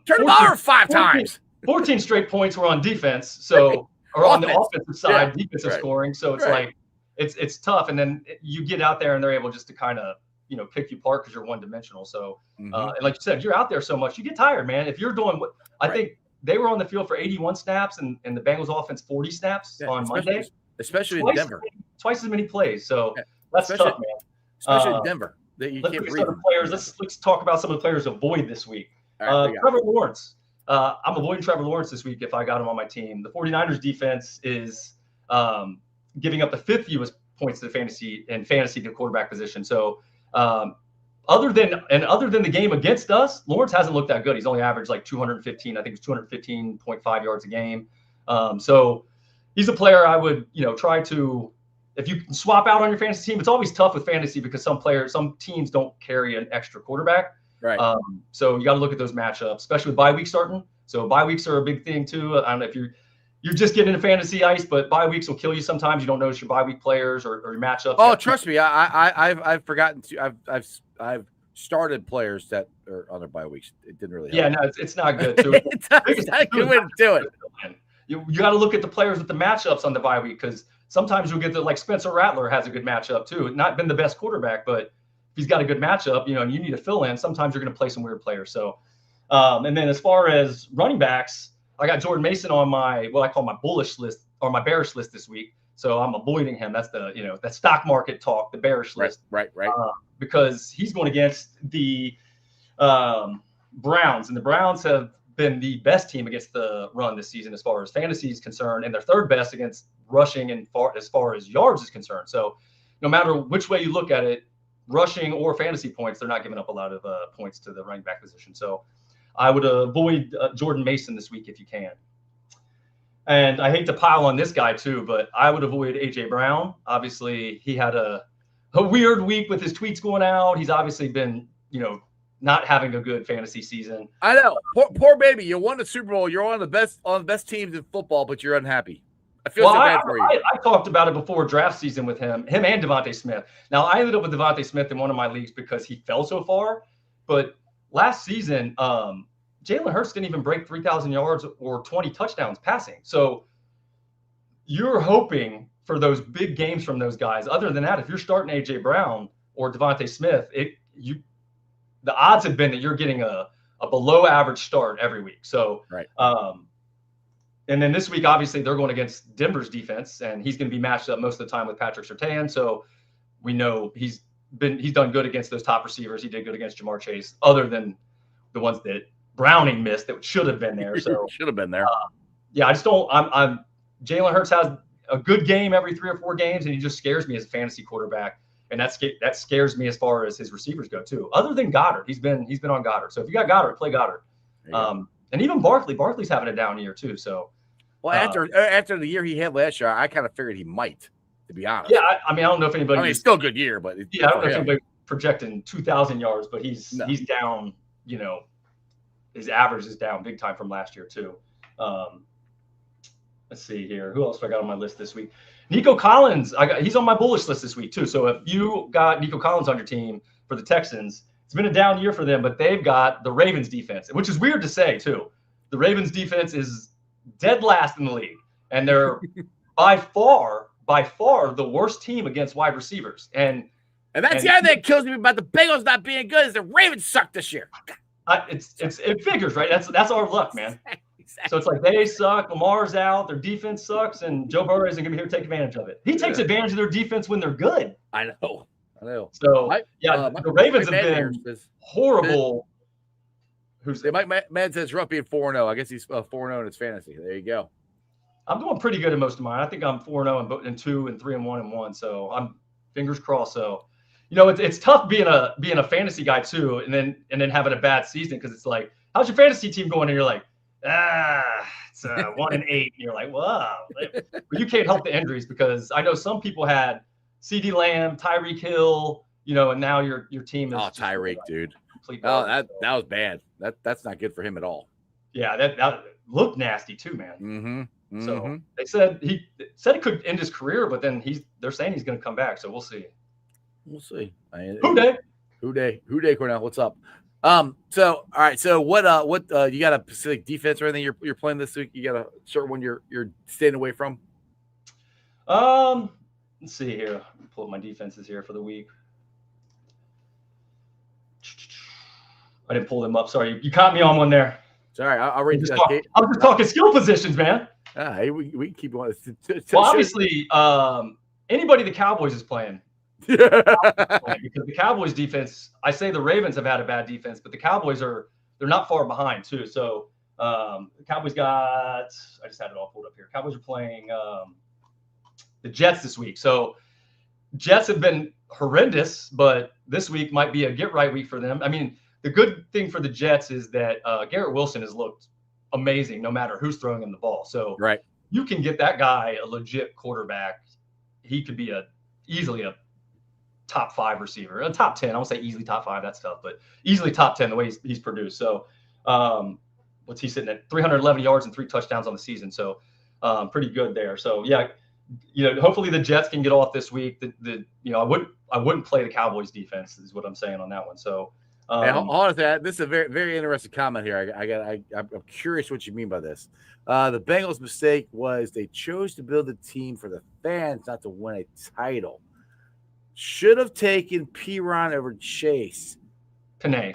turn them over 5 times. 14 straight points were on defense. So, or on the offensive side, defensive scoring. So it's like, it's tough. And then you get out there and they're able just to kind of, pick you apart because you're one dimensional. So, and like you said, you're out there so much, you get tired, man. If you're doing what I think they were on the field for 81 snaps and the Bengals offense 40 snaps on Monday. Especially in Denver. Twice as many plays. So that's tough, man. Especially in Denver. Let's talk about some of the players to avoid this week. Trevor Lawrence. I'm avoiding Trevor Lawrence this week if I got him on my team. The 49ers defense is giving up the 5th fewest points to fantasy to quarterback position. So other than the game against us, Lawrence hasn't looked that good. He's only averaged like 215. I think it's 215.5 yards a game. So he's a player I would, try to, if you can swap out on your fantasy team. It's always tough with fantasy because some teams don't carry an extra quarterback. Right. So you got to look at those matchups, especially with bye week starting. So bye weeks are a big thing too. I don't know if you're just getting into fantasy ice, but bye weeks will kill you sometimes. You don't notice your bye week players or your matchups. Oh, trust me, I've forgotten to. I've started players that are on their bye weeks. It didn't really help. Yeah, no, it's not good. Too. It's not a good way to do it. You got to look at the players with the matchups on the bye week, because sometimes you'll get like Spencer Rattler has a good matchup too. Not been the best quarterback, but if he's got a good matchup, and you need to fill in, sometimes you're going to play some weird players. So, and then as far as running backs, I got Jordan Mason on what I call my bullish list or my bearish list this week. So I'm avoiding him. That's the, that stock market talk, the bearish list. Right. Because he's going against the Browns, and the Browns have been the best team against the run this season as far as fantasy is concerned, and they're third best against rushing and as far as yards is concerned. So no matter which way you look at it, rushing or fantasy points, they're not giving up a lot of points to the running back position. So I would avoid Jordan Mason this week if you can. And I hate to pile on this guy too, but I would avoid A.J. Brown. Obviously, he had a weird week with his tweets going out. He's obviously been, not having a good fantasy season. I know. Poor baby. You won the Super Bowl. You're on the best teams in football, but you're unhappy. I feel so bad for you. I talked about it before draft season with him and Devontae Smith. Now, I ended up with Devontae Smith in one of my leagues because he fell so far. But last season, Jalen Hurts didn't even break 3,000 yards or 20 touchdowns passing. So you're hoping for those big games from those guys. Other than that, if you're starting A.J. Brown or Devontae Smith, the odds have been that you're getting a below average start every week. So, right. And then this week, obviously, they're going against Denver's defense, and he's going to be matched up most of the time with Patrick Surtain. So we know he's done good against those top receivers. He did good against Jamar Chase, other than the ones that Browning missed that should have been there. So should have been there. I just don't. Jalen Hurts has a good game every 3 or 4 games, and he just scares me as a fantasy quarterback. And that scares me as far as his receivers go too. Other than Goddard, he's been on Goddard. So if you got Goddard, play Goddard. And even Barkley's having a down year too. So, well, after the year he had last year, I kind of figured he might, to be honest. Yeah, I don't know if anybody. It's still a good year, but I don't know if anybody projecting 2,000 yards, but he's down. His average is down big time from last year too. Let's see here. Who else I got on my list this week? Nico Collins. He's on my bullish list this week too. So if you got Nico Collins on your team for the Texans, it's been a down year for them, but they've got the Ravens defense, which is weird to say too. The Ravens defense is dead last in the league, and they're by far the worst team against wide receivers. And that's the other thing that kills me about the Bengals not being good is the Ravens suck this year. It figures, right? That's our luck, man. Exactly. So it's like they suck, Lamar's out, their defense sucks, and Joe Burrow isn't going to be here to take advantage of it. He takes advantage of their defense when they're good. I know. So, the Ravens have been horrible. Mike Mann says rough being 4-0. I guess he's 4-0 in his fantasy. There you go. I'm doing pretty good in most of mine. I think I'm 4-0 and 2 and 3 and 1 and 1. So I'm fingers crossed. So, it's tough being a fantasy guy too, and then having a bad season, because it's like, how's your fantasy team going? And you're like, it's 1 and 8. And you're like, wow. But you can't help the injuries, because I know some people had CeeDee Lamb, Tyreek Hill, and now your team is. Oh, Tyreek, dude. That was bad. That's not good for him at all. Yeah, that looked nasty too, man. Mm-hmm. So they said he could end his career, but then they're saying he's going to come back. So we'll see. We'll see. Who day, Cornell? What's up? So all right. So what you got a specific defense or anything you're playing this week? You got a certain one you're staying away from? Let's see here. Pull up my defenses here for the week. I didn't pull them up. Sorry, you caught me on one there. Sorry, I'll read. I was just talking skill positions, man. We can keep going. Well, obviously, anybody the Cowboys is playing. Because the Cowboys defense, I say the Ravens have had a bad defense, but the Cowboys they're not far behind too. So the Cowboys I just had it all pulled up here. Cowboys are playing the Jets this week. So Jets have been horrendous, but this week might be a get-right week for them. I mean, the good thing for the Jets is that Garrett Wilson has looked amazing no matter who's throwing him the ball. So you can get that guy a legit quarterback. He could be easily a top 5 receiver, a top 10. I won't say easily top 5, that's tough, but easily top 10 the way he's produced. So what's he sitting at? 311 yards and 3 touchdowns on the season. So pretty good there. So yeah, hopefully the Jets can get off this week. I wouldn't play the Cowboys defense is what I'm saying on that one. So hold on to that. This is a very, very interesting comment here. I'm curious what you mean by this. The Bengals' mistake was they chose to build a team for the fans, not to win a title. Should have taken Piron over Chase. Penei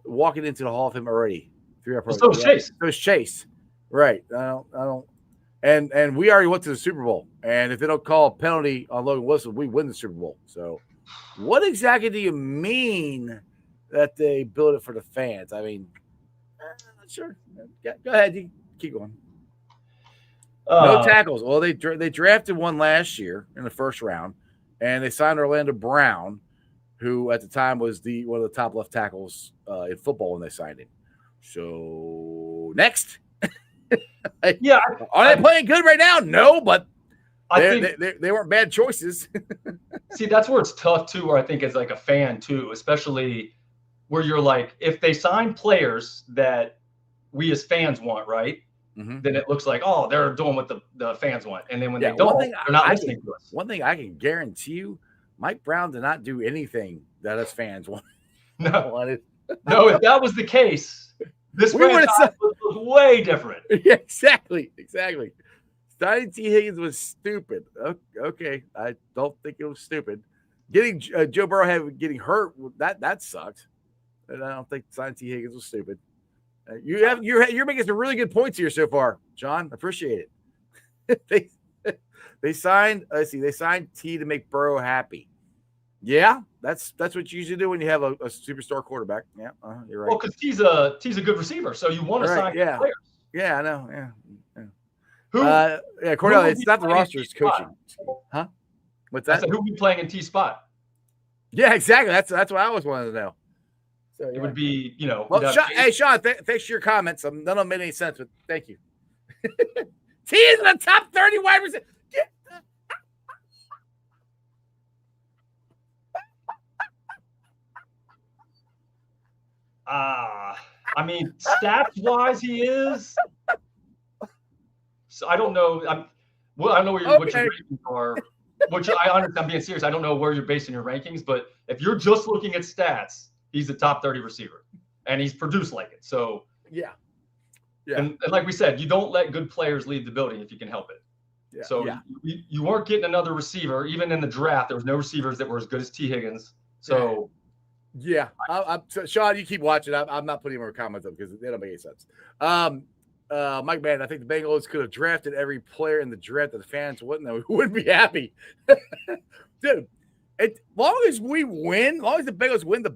walking into the Hall of Fame already. So was Chase. So was Chase. Right. I don't. And we already went to the Super Bowl. And if they don't call a penalty on Logan Wilson, we win the Super Bowl. So what exactly do you mean that they build it for the fans? I mean, sure. Go ahead. You keep going. No tackles. Well, they drafted one last year in the first round, and they signed Orlando Brown, who at the time was one of the top left tackles in football when they signed him. So next. Yeah. Are they playing good right now? No, but I think they weren't bad choices. See, that's where it's tough too, where I think as like a fan too, especially where you're like, if they sign players that we as fans want, right? Mm-hmm. Then it looks like, oh, they're doing what the fans want. And then when they don't, they're not listening to us. One thing I can guarantee you, Mike Brown did not do anything that us fans wanted. No, if that was the case, this franchise was way different. Yeah, exactly. Signing T. Higgins was stupid. Okay, I don't think it was stupid. Getting Joe Burrow getting hurt, that sucked. And I don't think signing T. Higgins was stupid. You're making some really good points here so far, John. Appreciate it. They signed. They signed T to make Burrow happy. Yeah, that's what you usually do when you have a superstar quarterback. Yeah, you're right. Well, because T's a good receiver, so you want to sign players. Yeah, I know. Yeah. Cordell, it's not the roster; it's coaching. Huh? What's that? I said, who would be playing in T spot? Yeah, exactly. That's what I always wanted to know. So, it would be, Well, Sean, thanks for your comments. None of them made any sense, but thank you. T is in the top 30 wide receiver. I mean, stats-wise, he is. So I don't know. I don't know what your rankings are. I understand. I'm being serious. I don't know where you're basing your rankings, but if you're just looking at stats, he's a top 30 receiver, and he's produced like it. So yeah. And like we said, you don't let good players leave the building if you can help it. Yeah. So you weren't getting another receiver. Even in the draft, there was no receivers that were as good as T. Higgins. So yeah. So Sean, you keep watching. I'm not putting more comments up because they don't make any sense. Mike Mann, I think the Bengals could have drafted every player in the draft that the fans wouldn't be happy. Dude, as long as we win, as long as the Bengals win, the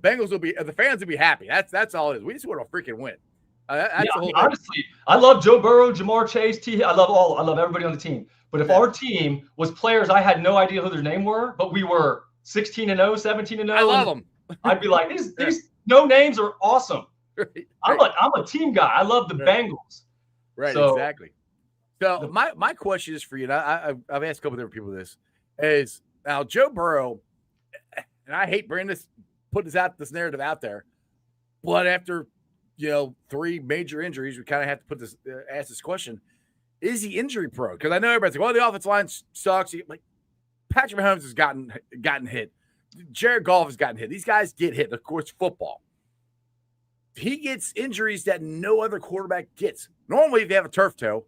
fans will be happy. That's all it is. We just want to freaking win. That's the whole thing. Honestly, I love Joe Burrow, Jamar Chase, I love everybody on the team. But if our team was players I had no idea who their name were, but we were 16-0, 17-0, I love them. I'd be like, these no names are awesome. Right. I'm a team guy. I love the Bengals. Right, exactly. So my question is for you, and I've asked a couple of different people this, is now Joe Burrow, and I hate putting this narrative out there, but after 3 major injuries, we kind of have to ask this question: is he injury prone? Because I know everybody's like, "Well, the offensive line sucks." Like Patrick Mahomes has gotten hit, Jared Goff has gotten hit. These guys get hit. Of course, football. He gets injuries that no other quarterback gets. Normally, if you have a turf toe,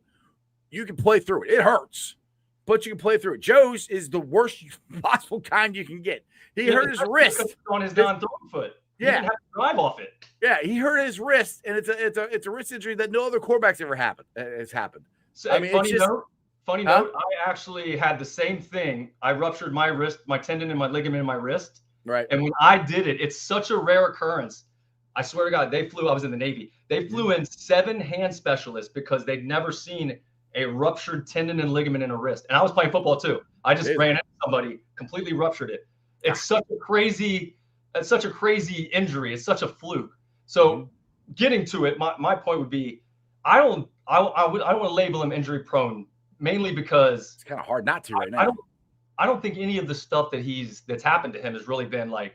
you can play through it. It hurts, but you can play through it. Joe's is the worst possible kind you can get. He hurt his wrist on his non-throwing foot. Yeah, he didn't have to drive off it. Yeah, he hurt his wrist, and it's a wrist injury that no other quarterback's ever has happened. So, I mean, funny note. I actually had the same thing. I ruptured my wrist, my tendon, and my ligament in my wrist. Right. And when I did it, it's such a rare occurrence. I swear to God, I was in the Navy. They flew in 7 hand specialists because they'd never seen a ruptured tendon and ligament in a wrist. And I was playing football too. I just ran into somebody, completely ruptured it. It's such a crazy injury. It's such a fluke. So getting to it, my point would be, I don't want to label him injury prone, mainly because it's kind of hard not to right now. I don't think any of the stuff that's happened to him has really been like,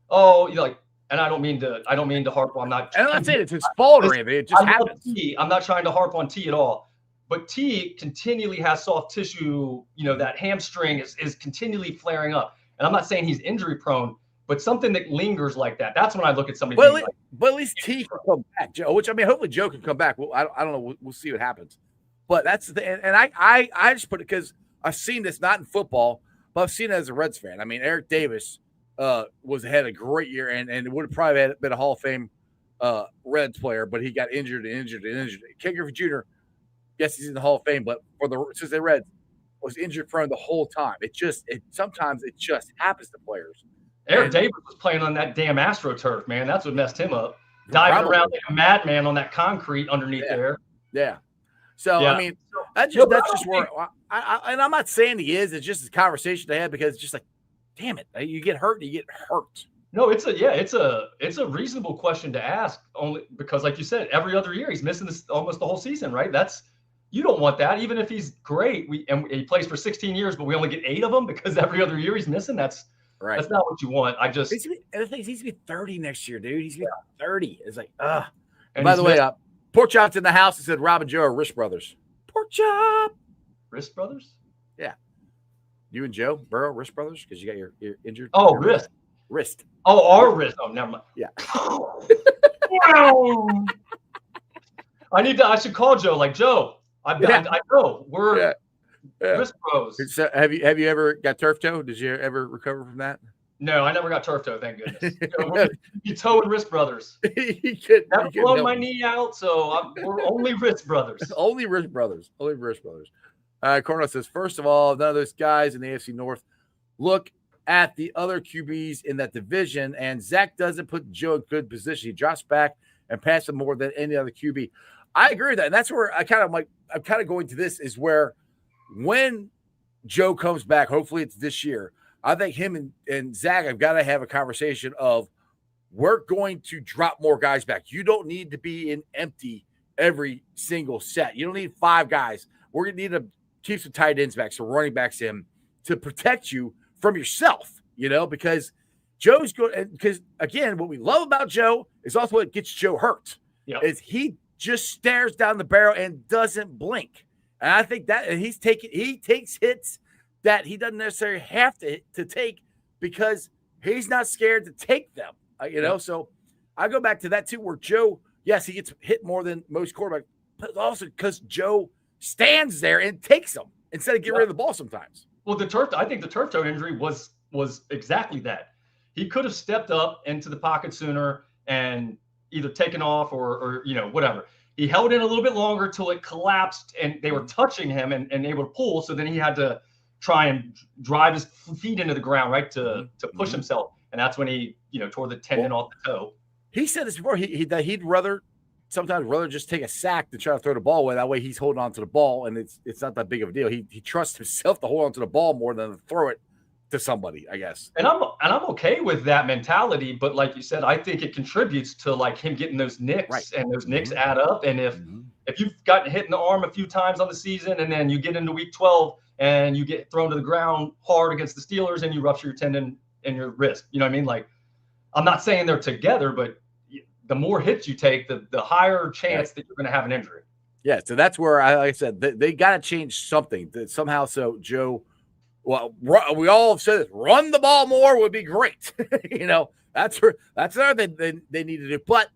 oh, like, and I don't mean to harp on, I'm not saying it's his fault or anything. It just happens. I'm not trying to harp on T at all. But T continually has soft tissue, that hamstring is continually flaring up. And I'm not saying he's injury prone, but something that lingers like that. That's when I look at somebody. But at least T can come back, Joe. Which, I mean, hopefully Joe can come back. Well, I don't know. We'll see what happens. But that's the thing. And I just put it because I've seen this not in football, but I've seen it as a Reds fan. I mean, Eric Davis had a great year and would have probably been a Hall of Fame Reds player, but he got injured. Ken Griffey Jr., yes, he's in the Hall of Fame, but for the Cincinnati Reds, was injured prone the whole time. Sometimes it just happens to players. Eric Davis was playing on that damn AstroTurf, man. That's what messed him up. Diving around like a madman on that concrete underneath there. Yeah. So I mean, that's just where and I'm not saying he is. It's just a conversation they had because it's just like, damn it, you get hurt, you get hurt. No, it's a reasonable question to ask, only because, like you said, every other year he's missing this almost the whole season, right? You don't want that, even if he's great. He plays for 16 years, but we only get 8 of them because every other year he's missing. That's not what you want. And the thing is, he's gonna be 30 next year, dude. He's gonna be 30. It's like, And by the way, Pork Chop's in the house. He said Rob and Joe are wrist brothers. Pork Chop, wrist brothers. Yeah, you and Joe Burrow, wrist brothers, because you got your injured. Oh, your wrist. Oh, our wrist. Oh, never mind. Yeah. Wow. I should call Joe. Like, Joe, I know we're wrist bros. So have you ever got turf toe? Did you ever recover from that? No, I never got turf toe. Thank goodness. You toe and wrist brothers. Never blown my knee out, so we're only wrist brothers. Only wrist brothers. Cornell says, first of all, none of those guys in the AFC North look at the other QBs in that division, and Zach doesn't put Joe in good position. He drops back and passes him more than any other QB. I agree with that, and that's where I'm kind of going to this is where when Joe comes back, hopefully it's this year, I think him and Zach have got to have a conversation of we're going to drop more guys back. You don't need to be in empty every single set. You don't need 5 guys. We're going to need to keep some tight ends back, some running backs in to protect you from yourself, because Joe's good. Because, again, what we love about Joe is also what gets Joe hurt. Yep. Is he just stares down the barrel and doesn't blink. And I think that he takes hits that he doesn't necessarily have to take because he's not scared to take them, So I go back to that too, where Joe, yes, he gets hit more than most quarterbacks, but also because Joe stands there and takes them instead of getting rid of the ball sometimes. Well, I think the turf toe injury was exactly that. He could have stepped up into the pocket sooner and either taken off or whatever. He held in a little bit longer till it collapsed and they were touching him and able to pull. So then he had to try and drive his feet into the ground, right, to push himself. And that's when he, tore the tendon off the toe. He said this before. He'd sometimes rather just take a sack than try to throw the ball away. That way he's holding on to the ball, and it's not that big of a deal. He trusts himself to hold on to the ball more than to throw it to somebody, I guess. And I'm okay with that mentality, but like you said, I think it contributes to like him getting those nicks, and those nicks add up. And if you've gotten hit in the arm a few times on the season, and then you get into week 12 and you get thrown to the ground hard against the Steelers and you rupture your tendon in your wrist, you know what I mean? Like, I'm not saying they're together, but the more hits you take, the higher chance that you're going to have an injury. Yeah, so that's where, like I said, they got to change something somehow. So Joe, well, we all have said this, run the ball more would be great. That's another thing they need to do. But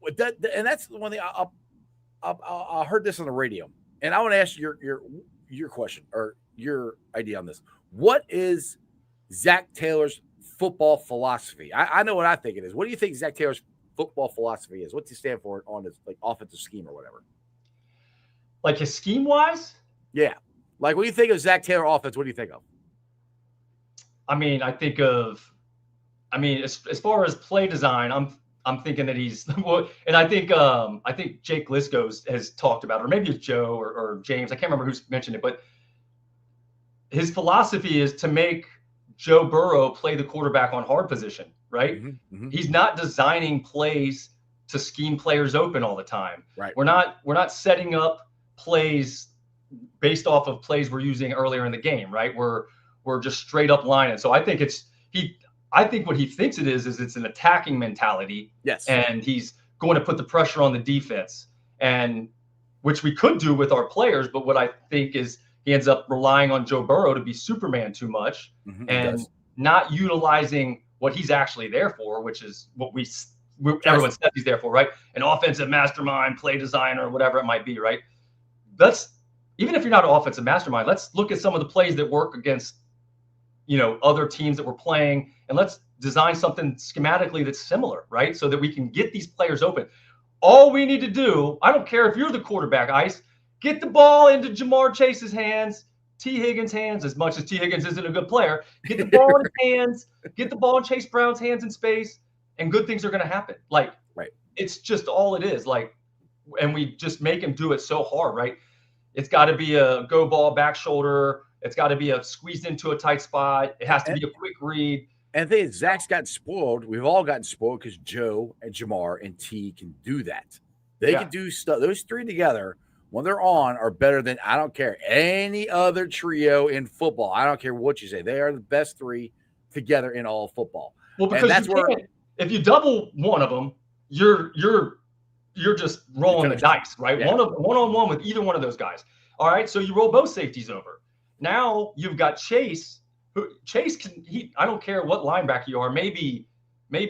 and that's one thing I heard this on the radio, and I want to ask your question or your idea on this. What is Zach Taylor's football philosophy? I know what I think it is. What do you think Zach Taylor's football philosophy is? What's he stand for on his offensive scheme or whatever? Like his scheme wise? Yeah. Like when you think of Zach Taylor offense, what do you think of? I mean, as far as play design, I'm thinking that he's well, and I think Jake Lisco has talked about it, or maybe it's Joe or James. I can't remember who's mentioned it, but his philosophy is to make Joe Burrow play the quarterback on hard position, right? He's not designing plays to scheme players open all the time. Right. We're not setting up plays based off of plays we're using earlier in the game, right? We're just straight up lining. So I think I think what he thinks it is it's an attacking mentality. Yes. And he's going to put the pressure on the defense, and which we could do with our players. But what I think is he ends up relying on Joe Burrow to be Superman too much and not utilizing what he's actually there for, which is what everyone says he's there for, right? An offensive mastermind, play designer, whatever it might be, right? Even if you're not an offensive mastermind, let's look at some of the plays that work against, other teams that we're playing, and let's design something schematically that's similar, right? So that we can get these players open. All we need to do, I don't care if you're the quarterback, Ice, get the ball into Jamar Chase's hands, T. Higgins' hands, as much as T. Higgins isn't a good player. Get the ball in his hands, get the ball in Chase Brown's hands in space, and good things are going to happen. Right. It's just all it is. And we just make him do it so hard, right? It's got to be a go ball back shoulder. It's got to be a squeezed into a tight spot. It has to be a quick read. And the thing is, Zach's gotten spoiled. We've all gotten spoiled because Joe and Jamar and T can do that. They can do stuff. Those three together, when they're on, are better than, I don't care, any other trio in football. I don't care what you say. They are the best three together in all of football. Well, because if you double one of them, you're just rolling the dice, right? Yeah. One-on-one with either one of those guys. All right, so you roll both safeties over. Now you've got Chase. Chase can. I don't care what linebacker you are. Maybe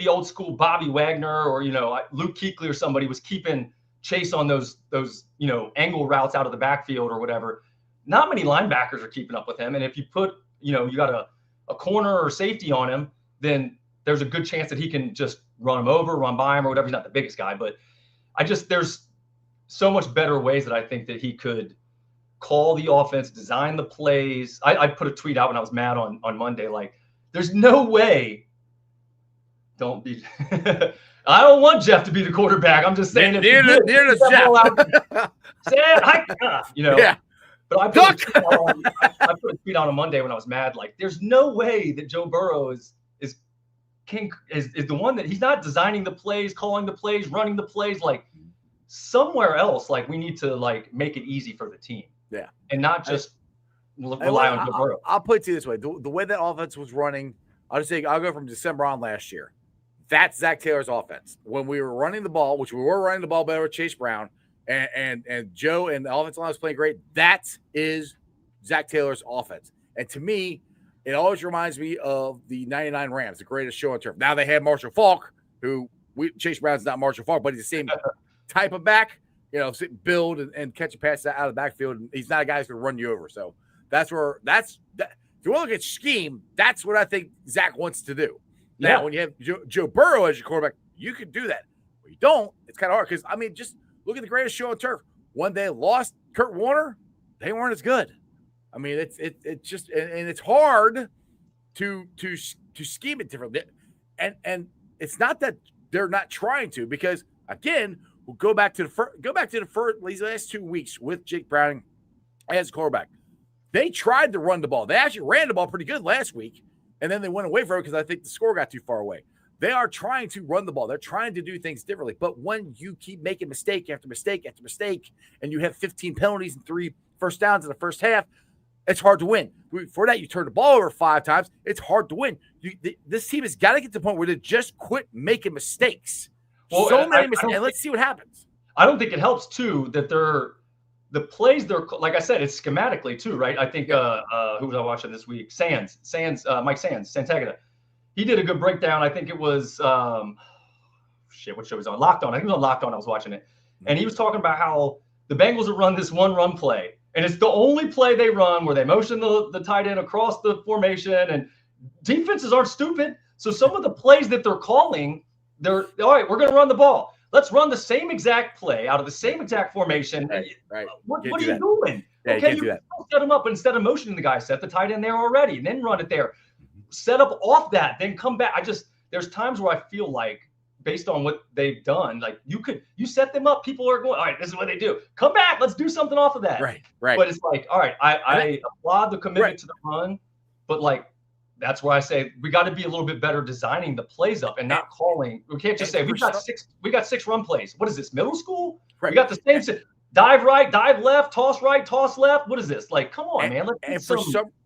old school Bobby Wagner or Luke Kuechly or somebody was keeping Chase on those angle routes out of the backfield or whatever. Not many linebackers are keeping up with him. And if you put you got a corner or safety on him, then there's a good chance that he can just run him over, run by him or whatever. He's not the biggest guy, but there's so much better ways that I think that he could call the offense, design the plays. I put a tweet out when I was mad on Monday, there's no way. Don't be. I don't want Jeff to be the quarterback. I'm just saying near to Jeff. Yeah. But I put a tweet out on Monday when I was mad. There's no way that Joe Burrow is the one that he's not designing the plays, calling the plays, running the plays. Somewhere else, we need to make it easy for the team. Yeah. And not just rely on Joe Burrow. I'll put it to you this way. The way that offense was running, I'll go from December on last year. That's Zach Taylor's offense. When we were running the ball, which we were running the ball better with Chase Brown, and Joe and the offensive line was playing great, that is Zach Taylor's offense. And to me, it always reminds me of the 99 Rams, the greatest show on turf. Now they have Marshall Faulk, Chase Brown's not Marshall Faulk, but he's the same type of back, build and catch a pass out of the backfield. And he's not a guy who's going to run you over. So if you want to look at scheme, that's what I think Zach wants to do. Now, when you have Joe Burrow as your quarterback, you can do that. When you don't, it's kind of hard because, just look at the greatest show on turf. When they lost Kurt Warner, they weren't as good. It's just and it's hard to scheme it differently. And it's not that they're not trying to, because again, we'll go back to the first these last 2 weeks with Jake Browning as quarterback. They tried to run the ball. They actually ran the ball pretty good last week, and then they went away from it because I think the score got too far away. They are trying to run the ball. They're trying to do things differently. But when you keep making mistake after mistake after mistake, and you have 15 penalties and 3 first downs in the first half, it's hard to win. For that, you turn the ball over 5 times. It's hard to win. This team has got to get to the point where they just quit making mistakes. Well, many mistakes, and let's see what happens. I don't think it helps, too, that the plays they're, like I said, it's schematically, too, right? I think, who was I watching this week? Mike Sands, Santagata. He did a good breakdown. I think it was, what show was on? Locked On. I think it was on Locked On. I was watching it. And he was talking about how the Bengals have run this one run play. And it's the only play they run where they motion the tight end across the formation. And defenses aren't stupid. So some of the plays that they're calling, they're, all right, we're going to run the ball. Let's run the same exact play out of the same exact formation. Right. What are you doing? Yeah, okay, you set them up, but instead of motioning the guy, set the tight end there already and then run it there. Set up off that, then come back. There's times where I feel like based on what they've done. Like you set them up. People are going, all right, this is what they do. Come back. Let's do something off of that. Right. But it's like, all right, I applaud the commitment to the run, but like, that's where I say we got to be a little bit better designing the plays up and not calling. We can't just say we got six run plays. What is this, middle school? Right. We got the same dive right, dive left, toss right, toss left. What is this? Like, come on, man.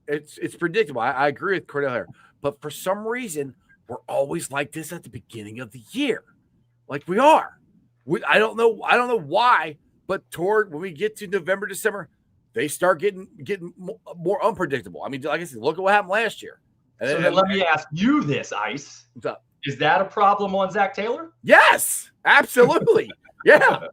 It's predictable. I agree with Cordell here, but for some reason we're always like this at the beginning of the year, like we are. I don't know why, but when we get to November, December, they start getting more unpredictable. I mean, like I said, look at what happened last year. So then let me ask you this, Ice. What's up? Is that a problem on Zach Taylor? Yes, absolutely. Yeah,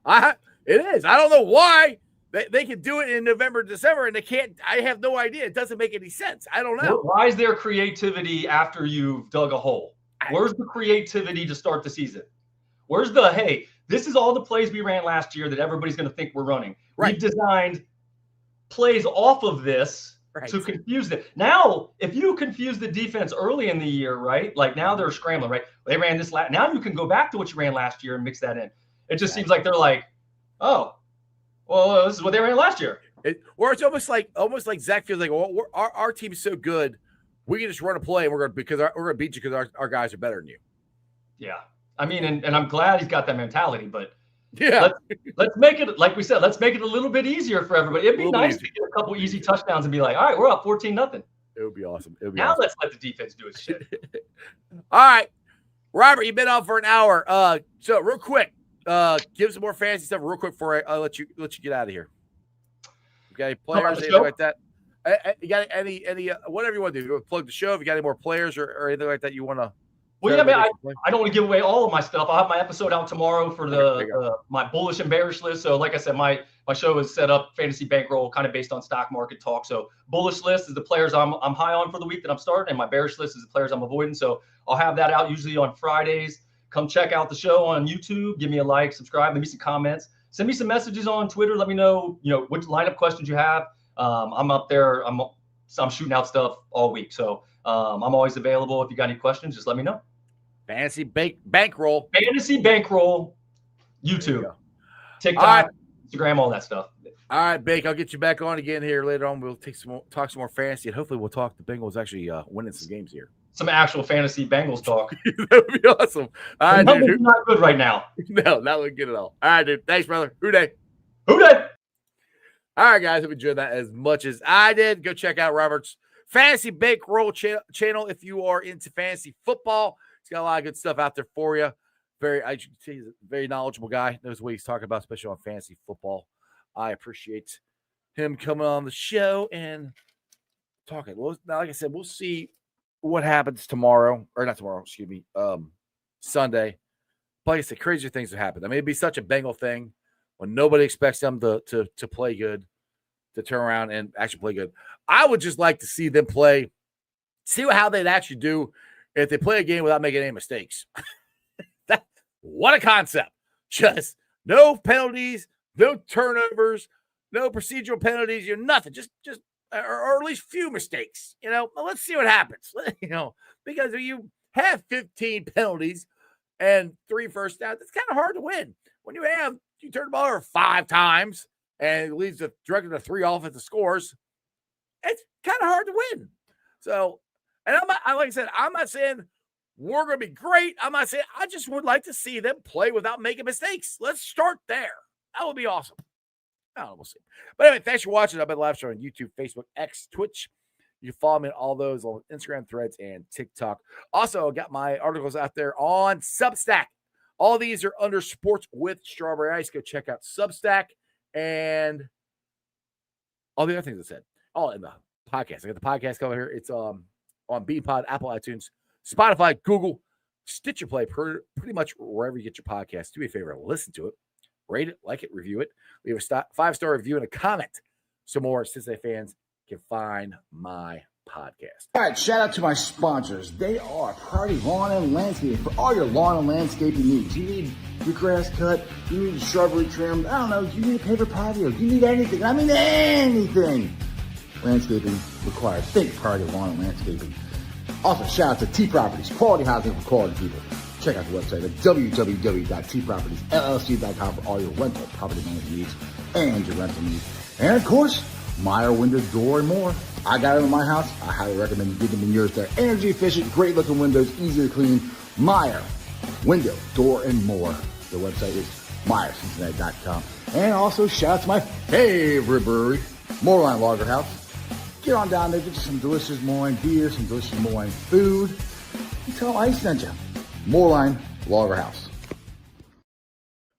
it is. I don't know why they can do it in November, December, and they can't. I have no idea. It doesn't make any sense. I don't know. Why is there creativity after you've dug a hole? Where's the creativity to start the season? Where's the, hey, this is all the plays we ran last year that everybody's going to think we're running. Right. We've designed plays off of this to confuse them. Now, if you confuse the defense early in the year, right? Like now they're scrambling, right? They ran this now you can go back to what you ran last year and mix that in. It just seems like they're like, oh, well, this is what they ran last year. Or it's almost like Zach feels like, well, our team is so good, we can just run a play and we're gonna beat you because our guys are better than you. Yeah, I mean, and I'm glad he's got that mentality, but yeah, let's make it, like we said, let's make it a little bit easier for everybody. It'd be nice to get a couple easy touchdowns and be like, all right, we're up 14-0. It would be awesome. Let's let the defense do its shit. All right, Robert, you've been on for an hour. So real quick, give some more fantasy stuff real quick before I let you get out of here. You got any players, anything like that? You got any whatever you want to do? Plug the show. If you got any more players or anything like that you want to. Well, yeah, man, I don't want to give away all of my stuff. I'll have my episode out tomorrow for my bullish and bearish list. So like I said, my show is set up fantasy bankroll kind of based on stock market talk. So bullish list is the players I'm high on for the week that I'm starting, and my bearish list is the players I'm avoiding. So I'll have that out usually on Fridays. Come check out the show on YouTube. Give me a like, subscribe, leave me some comments. Send me some messages on Twitter. Let me know, which lineup questions you have. I'm up there. I'm shooting out stuff all week. So I'm always available. If you got any questions, just let me know. Fantasy bankroll. Fantasy bankroll. YouTube, TikTok, Instagram, all that stuff. All right, Bake. I'll get you back on again here later on. We'll talk some more fantasy, and hopefully we'll talk the Bengals actually winning some games here. Some actual fantasy Bengals talk. That would be awesome. All right, dude. Not good right now. No, not looking good at all. All right, dude. Thanks, brother. Who day? All right, guys. Hope you enjoyed that as much as I did. Go check out Robert's Fantasy Bankroll channel if you are into fantasy football. He's got a lot of good stuff out there for you. He's a very knowledgeable guy. Knows what he's talking about, especially on fantasy football. I appreciate him coming on the show and talking. Well, now, like I said, we'll see what happens tomorrow, or not tomorrow, excuse me, Sunday. But like I said, crazier things have happened. I mean, it'd be such a Bengal thing when nobody expects them to play good, to turn around and actually play good. I would just like to see them play, see how they'd actually do if they play a game without making any mistakes. What a concept. Just no penalties, no turnovers, no procedural penalties, nothing. Just or at least few mistakes. Well, let's see what happens. Because if you have 15 penalties and 3 first downs, it's kind of hard to win. When you turn the ball over 5 times and it leads directly to 3 offensive scores, it's kind of hard to win. So, and like I said, I'm not saying we're going to be great. I'm not saying, I just would like to see them play without making mistakes. Let's start there. That would be awesome. I don't know, we'll see. But anyway, thanks for watching. I've been live streaming on YouTube, Facebook, X, Twitch. You can follow me on all those on Instagram, Threads, and TikTok. Also, I got my articles out there on Substack. All these are under Sports with Strawberry Ice. Go check out Substack and all the other things I said. All in the podcast. I got the podcast cover here. It's on BeanPod, Apple iTunes, Spotify, Google, Stitcher Play, pretty much wherever you get your podcast. Do me a favor, listen to it, rate it, like it, review it, leave a 5-star review and a comment so more Cincinnati fans can find my podcast. All right, shout out to my sponsors. They are Priority Lawn and Landscaping for all your lawn and landscaping needs. You need your grass cut, you need shrubbery trimmed, I don't know, you need a paper patio, you need anything. I mean anything. Landscaping required. Think Priority Lawn and Landscaping. Also, shout out to T Properties, quality housing for quality people. Check out the website at www.tpropertiesllc.com for all your rental property management needs and your rental needs. And of course, Meyer Window, Door, and more. I got it in my house. I highly recommend you get them in yours. They're energy efficient, great looking windows, easy to clean. Meyer Window, Door, and more. The website is MeyerCincinnati.com. And also shout out to my favorite brewery, Moorline Lager House. Get on down there, get you some delicious Moorline beer, some delicious Moorline food. And tell them I sent you. Moorline Lager House.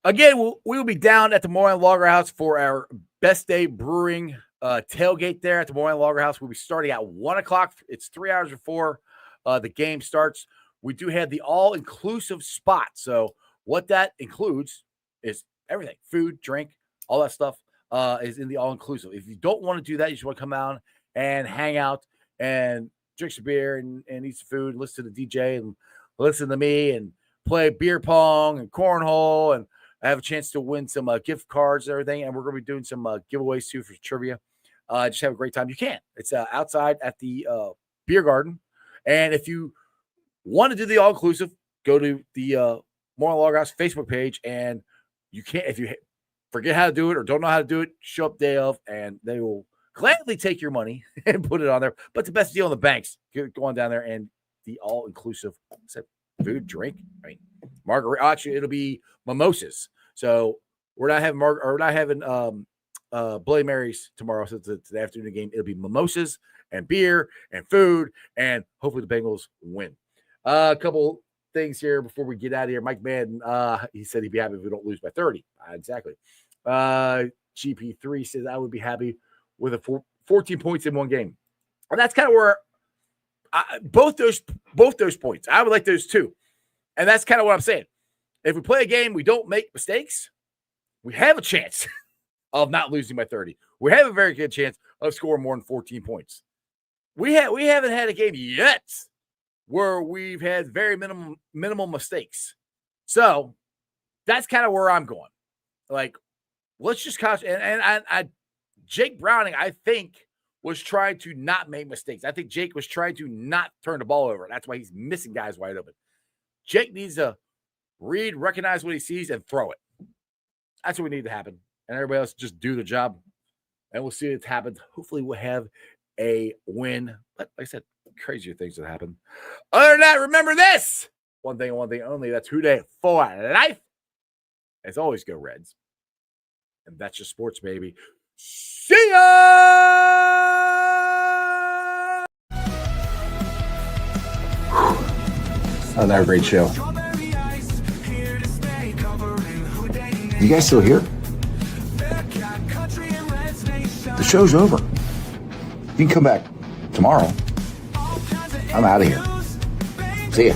Again, we will be down at the Moorline Lager House for our Best Day Brewing tailgate there at the Moorline Lager House. We'll be starting at 1 o'clock. It's 3 hours before the game starts. We do have the all-inclusive spot. So what that includes is everything, food, drink, all that stuff is in the all-inclusive. If you don't want to do that, you just want to come out and hang out and drink some beer and eat some food, listen to the DJ and listen to me and play beer pong and cornhole. And I have a chance to win some gift cards and everything. And we're going to be doing some giveaways too for trivia. Just have a great time. You can. It's outside at the beer garden. And if you want to do the all-inclusive, go to the Moorline Lager House Facebook page, and you can't, if you forget how to do it or don't know how to do it, show up day of, and they will gladly take your money and put it on there. But the best deal in the banks, go on down there, and the all-inclusive food, drink, I mean, margarita. Actually, it'll be mimosas. So we're not having Bloody Marys tomorrow. So it's the afternoon game. It'll be mimosas and beer and food, and hopefully the Bengals win. A couple things here before we get out of here. Mike Madden, he said he'd be happy if we don't lose by 30. Exactly. GP3 says I would be happy with 14 points in one game. And that's kind of where both those points, I would like those too. And that's kind of what I'm saying. If we play a game, we don't make mistakes, we have a chance of not losing by 30. We have a very good chance of scoring more than 14 points. We haven't had a game yet where we've had very minimal mistakes. So that's kind of where I'm going. Like, let's just concentrate. And Jake Browning, I think, was trying to not make mistakes. I think Jake was trying to not turn the ball over. That's why he's missing guys wide open. Jake needs to read, recognize what he sees, and throw it. That's what we need to happen. And everybody else just do the job. And we'll see it happen. Hopefully we'll have a win. But like I said, crazier things that happen. Other than that, remember this. One thing and one thing only. That's Who Dey for life. As always, go Reds. And that's just sports, baby. See ya! Another great show. You guys still here? The show's over. You can come back tomorrow. I'm out of here. See ya.